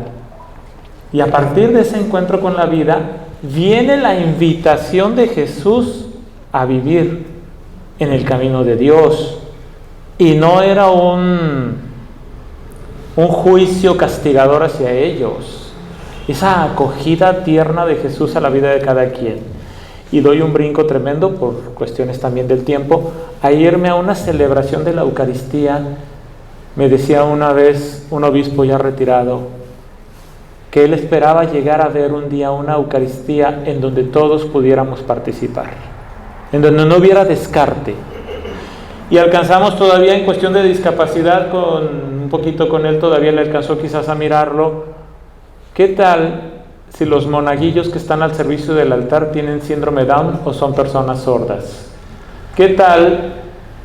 y a partir de ese encuentro con la vida viene la invitación de Jesús a vivir en el camino de Dios. Y no era un juicio castigador hacia ellos, esa acogida tierna de Jesús a la vida de cada quien. Y doy un brinco tremendo, por cuestiones también del tiempo, a irme a una celebración de la Eucaristía. Me decía una vez un obispo ya retirado, que él esperaba llegar a ver un día una Eucaristía en donde todos pudiéramos participar, en donde no hubiera descarte. Y alcanzamos todavía, en cuestión de discapacidad, un poquito con él todavía le alcanzó quizás a mirarlo. ¿Qué tal si los monaguillos que están al servicio del altar tienen síndrome Down o son personas sordas? ¿Qué tal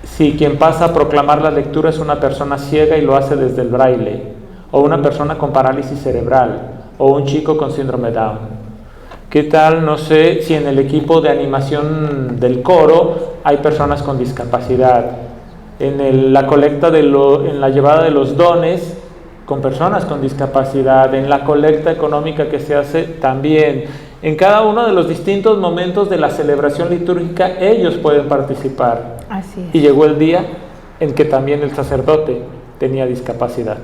si quien pasa a proclamar la lectura es una persona ciega y lo hace desde el braille? O una persona con parálisis cerebral, o un chico con síndrome Down. ¿Qué tal, no sé, si en el equipo de animación del coro hay personas con discapacidad? En la colecta en la llevada de los dones, con personas con discapacidad. En la colecta económica que se hace también. En cada uno de los distintos momentos de la celebración litúrgica, ellos pueden participar. Así es. Y llegó el día en que también el sacerdote tenía discapacidad.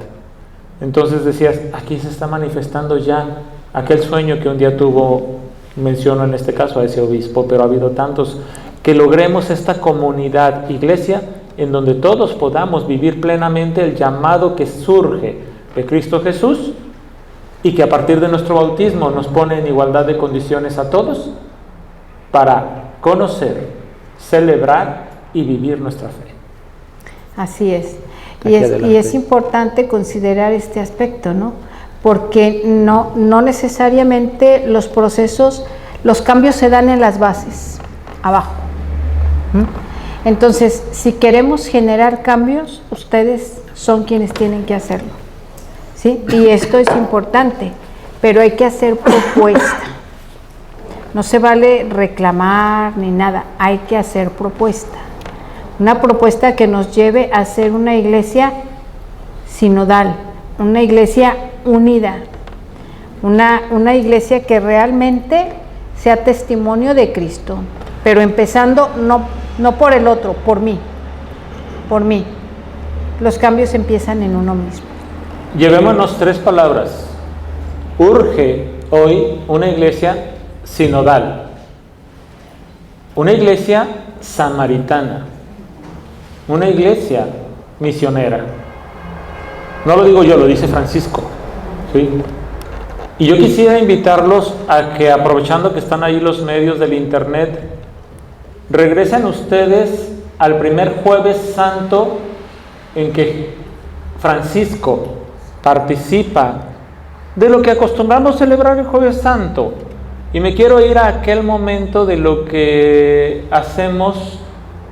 Entonces decías, aquí se está manifestando ya aquel sueño que un día tuvo, menciono en este caso a ese obispo, pero ha habido tantos, que logremos esta comunidad, iglesia, en donde todos podamos vivir plenamente el llamado que surge de Cristo Jesús, y que a partir de nuestro bautismo nos pone en igualdad de condiciones a todos para conocer, celebrar y vivir nuestra fe. Así es. Y es importante considerar este aspecto, ¿no? porque no necesariamente los procesos, los cambios se dan en las bases, abajo. Entonces, si queremos generar cambios, ustedes son quienes tienen que hacerlo, ¿sí? Y esto es importante, pero hay que hacer propuesta. No se vale reclamar ni nada, hay que hacer propuesta. Una propuesta que nos lleve a ser una iglesia sinodal, una iglesia unida, una iglesia que realmente sea testimonio de Cristo, pero empezando no por el otro, por mí. Los cambios empiezan en uno mismo. Llevémonos 3 palabras. Urge hoy una iglesia sinodal, una iglesia samaritana, una iglesia misionera. No lo digo yo, lo dice Francisco, ¿sí? Y yo quisiera invitarlos a que, aprovechando que están ahí los medios del internet, regresen ustedes al primer Jueves Santo en que Francisco participa de lo que acostumbramos celebrar el Jueves Santo. Y me quiero ir a aquel momento de lo que hacemos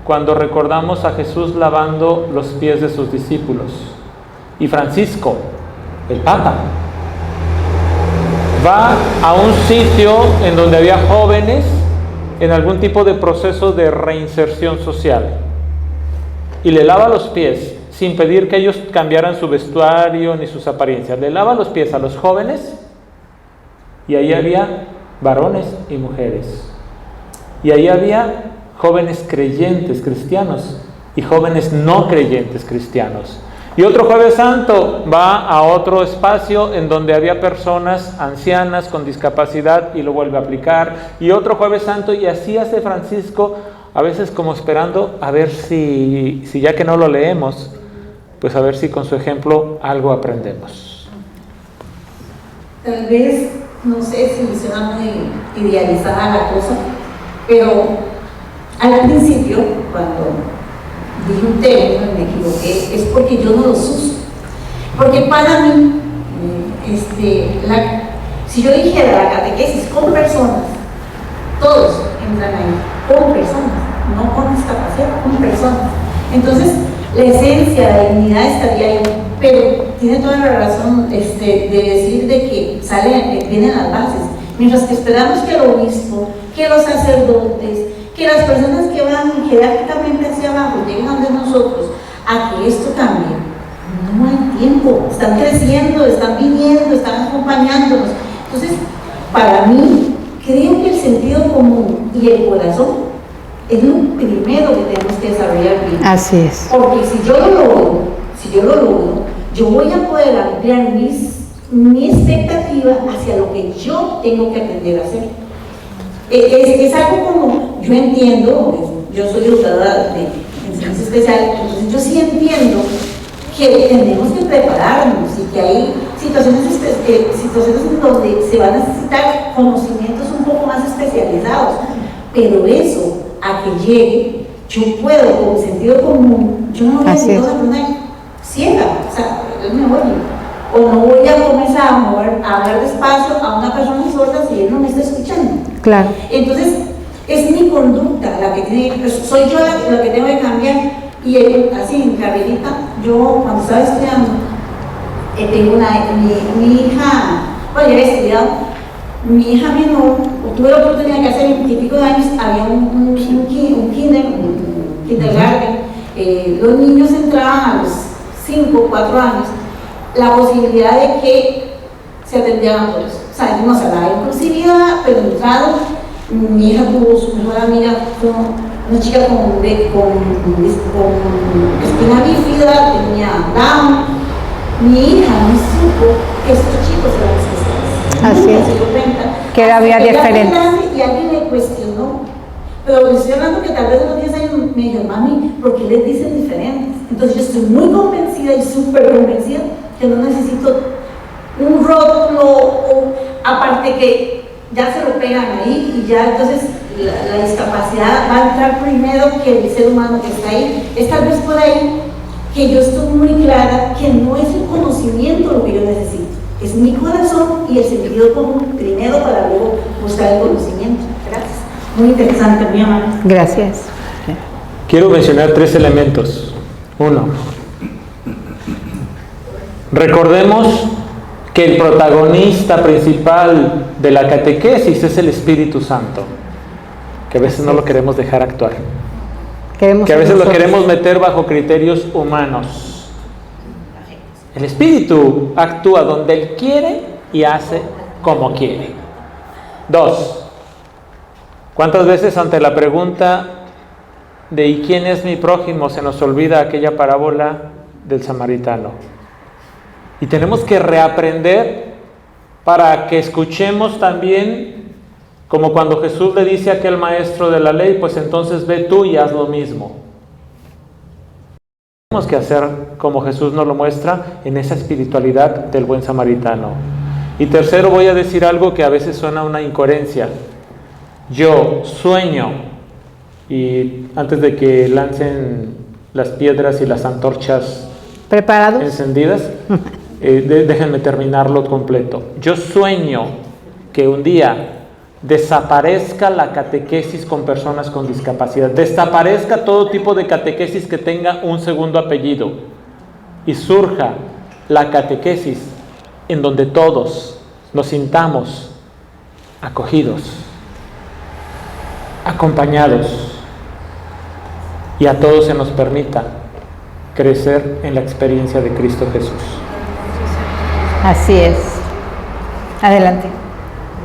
cuando recordamos a Jesús lavando los pies de sus discípulos. Y Francisco, el Papa, va a un sitio en donde había jóvenes en algún tipo de proceso de reinserción social y le lava los pies sin pedir que ellos cambiaran su vestuario ni sus apariencias. Le lava los pies a los jóvenes y ahí había varones y mujeres, y ahí había jóvenes creyentes cristianos y jóvenes no creyentes cristianos. Y otro Jueves Santo va a otro espacio en donde había personas ancianas con discapacidad y lo vuelve a aplicar. Y otro Jueves Santo, y así hace Francisco, a veces como esperando a ver si ya que no lo leemos, pues a ver si con su ejemplo algo aprendemos. Tal vez, no sé si suena muy idealizada la cosa, pero al principio, cuando dije un término y me equivoqué, es porque yo no los uso. Porque para mí, si yo dijera la catequesis con personas, todos entran ahí, con personas, no con discapacidad, con personas. Entonces, la esencia, la dignidad estaría ahí, pero tiene toda la razón de decir de que vienen las bases. Mientras que esperamos que el obispo, que los sacerdotes, que las personas que van jerárquicamente hacia abajo lleguen a nosotros a que esto cambie, no hay tiempo, están creciendo, están viniendo, están acompañándonos. Entonces, para mí, creo que el sentido común y el corazón es lo primero que tenemos que desarrollar bien. Así es. Porque si yo lo logro, yo voy a poder ampliar mi expectativa hacia lo que yo tengo que aprender a hacer. Es algo como, yo entiendo, yo soy educadora de enseñanza especial, entonces yo sí entiendo que tenemos que prepararnos y que hay situaciones en donde se van a necesitar conocimientos un poco más especializados, pero eso, a que llegue, yo puedo, con mi sentido común, yo no voy a ser una persona ciega, o sea, yo me voy, o no voy a comenzar a hablar despacio a una persona sorda si él no me está escuchando. Claro. Entonces, es mi conducta la que tiene, soy yo la que tengo que cambiar. Y así, en carrerita, yo cuando estaba estudiando, tengo mi hija, bueno, yo había estudiado, mi hija menor, tuve la oportunidad que hace 20 y pico de años había un kindergarten, los niños entraban a los 5 o 4 años, la posibilidad de que se atendieran a todos. O sea, no se hablaba de inclusividad, pero entraron, mi hija tuvo su mejor amiga, una chica con espina bífida, tenía Down. Mi hija no supo que estos chicos eran especiales. Así es. Que había diferencia. Y alguien le cuestionó. Pero estoy hablando que tal vez a los 10 años me dijo, mami, ¿por qué les dicen diferentes? Entonces yo estoy muy convencida y súper convencida que no necesito un rótulo, aparte que ya se lo pegan ahí y ya entonces la discapacidad va a entrar primero que el ser humano que está ahí. Es tal vez por ahí que yo estoy muy clara que no es el conocimiento lo que yo necesito, es mi corazón y el sentido común primero para luego buscar el conocimiento. Gracias. Muy interesante, mi amor. Gracias. Quiero mencionar 3 elementos. 1. Recordemos que el protagonista principal de la catequesis es el Espíritu Santo, que a veces no lo queremos dejar actuar, que a veces lo queremos meter bajo criterios humanos. El Espíritu actúa donde Él quiere y hace como quiere. 2. ¿Cuántas veces ante la pregunta de ¿y quién es mi prójimo? Se nos olvida aquella parábola del samaritano? Y tenemos que reaprender para que escuchemos también, como cuando Jesús le dice a aquel maestro de la ley, pues entonces ve tú y haz lo mismo. Tenemos que hacer como Jesús nos lo muestra en esa espiritualidad del buen samaritano. Y tercero, voy a decir algo que a veces suena una incoherencia. Yo sueño, y antes de que lancen las piedras y las antorchas ¿preparados? Encendidas, déjenme terminarlo completo. Yo sueño que un día desaparezca la catequesis con personas con discapacidad, desaparezca todo tipo de catequesis que tenga un segundo apellido y surja la catequesis en donde todos nos sintamos acogidos, acompañados, y a todos se nos permita crecer en la experiencia de Cristo Jesús. Así es. Adelante.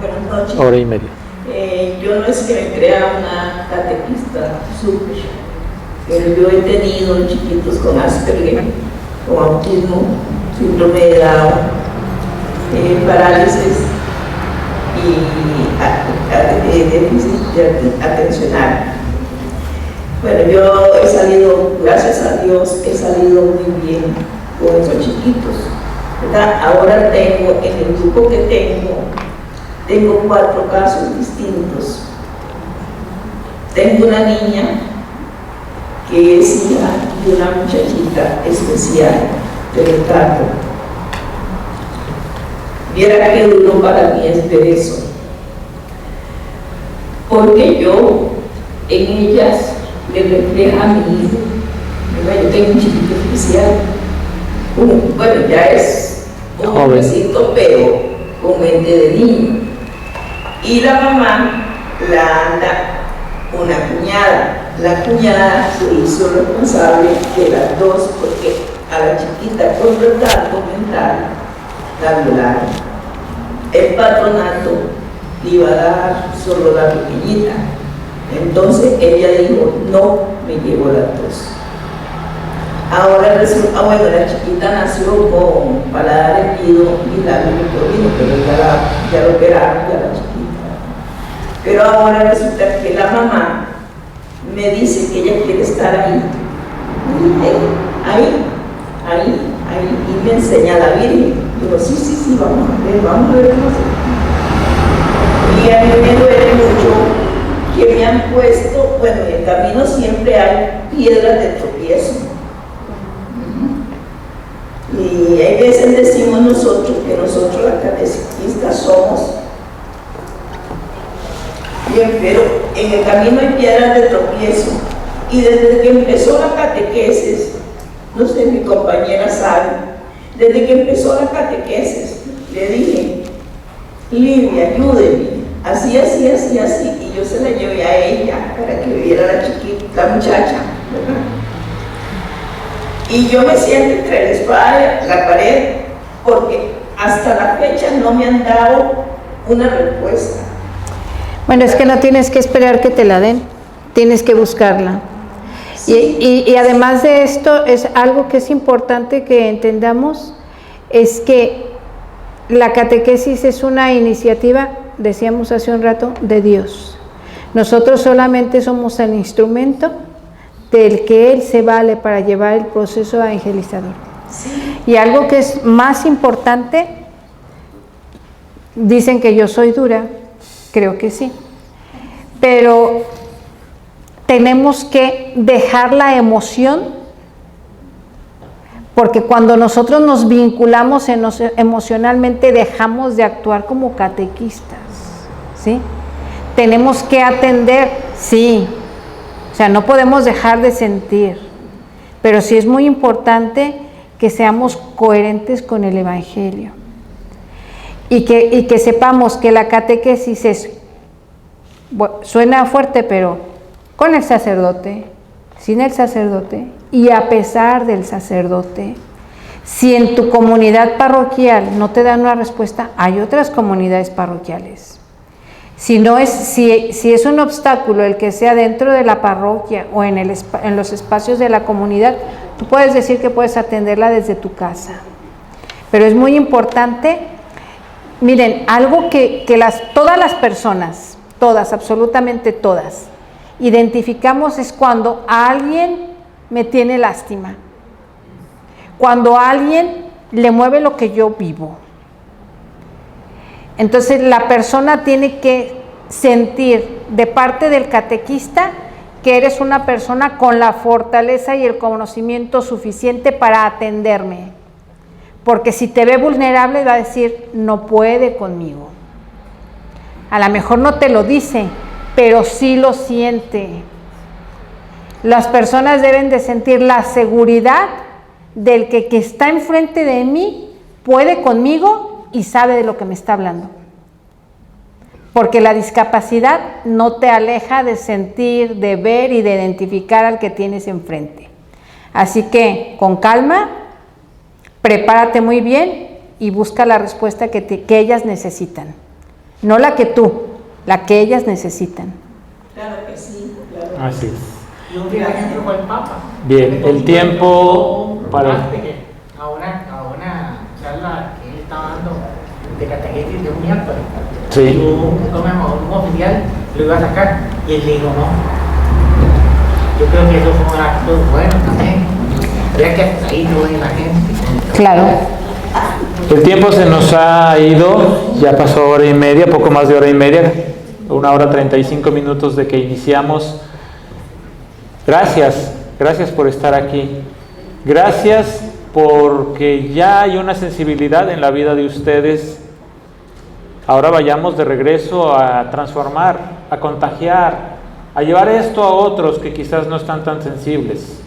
Buenas noches. Hora y media. Yo no es que me crea una catequista súper, pero yo he tenido chiquitos con Asperger, con autismo, síndrome de Down, parálisis y déficit atencional. Bueno, yo he salido, gracias a Dios, he salido muy bien con esos chiquitos, ¿verdad? Ahora tengo, en el grupo que tengo 4 casos distintos. Tengo una niña que es hija de una muchachita especial de Ricardo. Viera qué duro para mí es ver eso, porque yo en ellas me refleja a mi hijo. Yo tengo un chiquito especial, bueno, ya es un jovencito, pero con mente de niño. Y la mamá la anda una cuñada. La cuñada se hizo responsable de las dos porque a la chiquita con retardo mental la violaron. El patronato le iba a dar solo la pequeñita. Entonces ella dijo, no, me llevo las dos. Ahora resulta, bueno, la chiquita nació con paladar herido y labio leporino, pero ya lo operaron, ya la chiquita. Pero ahora resulta que la mamá me dice que ella quiere estar ahí, y me enseña a la Virgen. Digo, sí, vamos a ver cómo se. Y a mí me duele mucho que me han puesto, bueno, en el camino siempre hay piedras de tropiezo. Y hay veces decimos nosotros que nosotros las catequistas somos bien, pero en el camino hay piedras de tropiezo. Y desde que empezó la catequesis, no sé, mi compañera sabe, desde que empezó la catequesis, le dije, Livia, ayúdeme, así, y yo se la llevé a ella para que viera la chiquita, la muchacha, ¿verdad? Y yo me siento entre la espada y la pared, porque hasta la fecha no me han dado una respuesta. Bueno, es que no tienes que esperar que te la den, tienes que buscarla. Sí. Y además de esto, es algo que es importante que entendamos, es que la catequesis es una iniciativa, decíamos hace un rato, de Dios. Nosotros solamente somos el instrumento del que Él se vale para llevar el proceso evangelizador. Sí. Y algo que es más importante, dicen que yo soy dura, creo que sí, pero tenemos que dejar la emoción Porque cuando nosotros nos vinculamos emocionalmente, dejamos de actuar como catequistas, ¿sí? Tenemos que atender, sí, o sea, no podemos dejar de sentir, pero sí es muy importante que seamos coherentes con el Evangelio y que sepamos que la catequesis es, bueno, suena fuerte, pero con el sacerdote, sin el sacerdote y a pesar del sacerdote. Si en tu comunidad parroquial no te dan una respuesta, hay otras comunidades parroquiales. Si es un obstáculo el que sea dentro de la parroquia o en los espacios de la comunidad, tú puedes decir que puedes atenderla desde tu casa. Pero es muy importante, miren, algo que todas las personas, todas, absolutamente todas, identificamos es cuando a alguien me tiene lástima, cuando a alguien le mueve lo que yo vivo. Entonces la persona tiene que sentir de parte del catequista que eres una persona con la fortaleza y el conocimiento suficiente para atenderme, porque si te ve vulnerable va a decir, no puede conmigo. A lo mejor no te lo dice, pero sí lo siente. Las personas deben de sentir la seguridad del que está enfrente de mí puede conmigo y sabe de lo que me está hablando. Porque la discapacidad no te aleja de sentir, de ver y de identificar al que tienes enfrente. Así que, con calma, prepárate muy bien y busca la respuesta que ellas necesitan. No la que tú, la que ellas necesitan. Claro que sí, claro. Así es. Y un ejemplo fue el Papa. Bien, el tiempo para... A una charla que él estaba dando de catequesis de un miércoles. Sí. Y un oficial lo iba a sacar y él le dijo no. Yo creo que eso fue un acto bueno también. Ya que hasta ahí no hay la gente. Claro. El tiempo se nos ha ido, ya pasó hora y media, poco más de hora y media, 1 hora 35 minutos de que iniciamos. Gracias por estar aquí. Gracias porque ya hay una sensibilidad en la vida de ustedes. Ahora vayamos de regreso a transformar, a contagiar, a llevar esto a otros que quizás no están tan sensibles.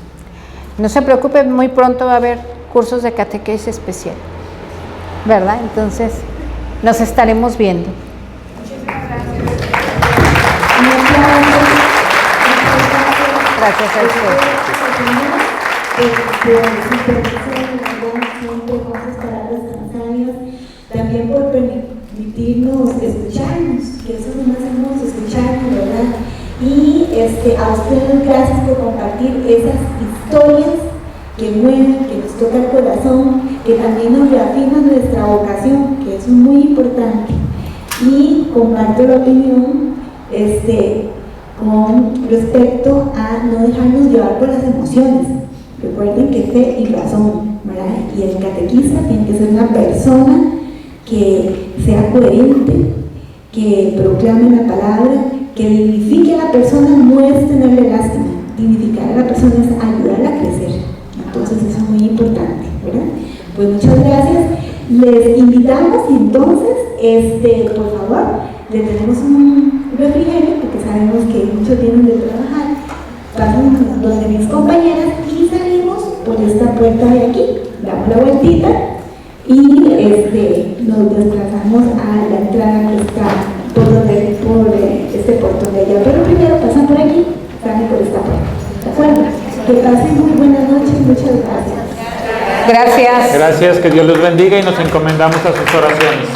No se preocupen, muy pronto va a haber cursos de catequesis especial, ¿verdad? Entonces, nos estaremos viendo. Gracias a ustedes. También por permitirnos escucharnos, que eso es lo más hermoso, escucharnos, ¿verdad? Y a ustedes gracias por compartir esas historias que mueven, que nos toca el corazón, que también nos reafirman nuestra vocación, que es muy importante. Y comparto la opinión con respecto a no dejarnos llevar por las emociones. Recuerden que fe y razón, ¿verdad? Y el catequista tiene que ser una persona que sea coherente, que proclame la palabra, que dignifique a la persona, no es tenerle lástima. Dignificar a la persona es ayudarla a crecer. Entonces eso es muy importante, ¿verdad? Pues muchas gracias. Les invitamos y entonces, por favor, le tenemos un refrigerio porque sabemos que muchos tienen de trabajar. Pasan donde mis compañeras y salimos por esta puerta de aquí, damos la vueltita y nos desplazamos a la entrada que está por este portón de allá. Pero primero pasan por aquí, salen por esta puerta. ¿De acuerdo? Que pasen muy buenas noches, muchas gracias. Gracias. Gracias, que Dios los bendiga y nos encomendamos a sus oraciones.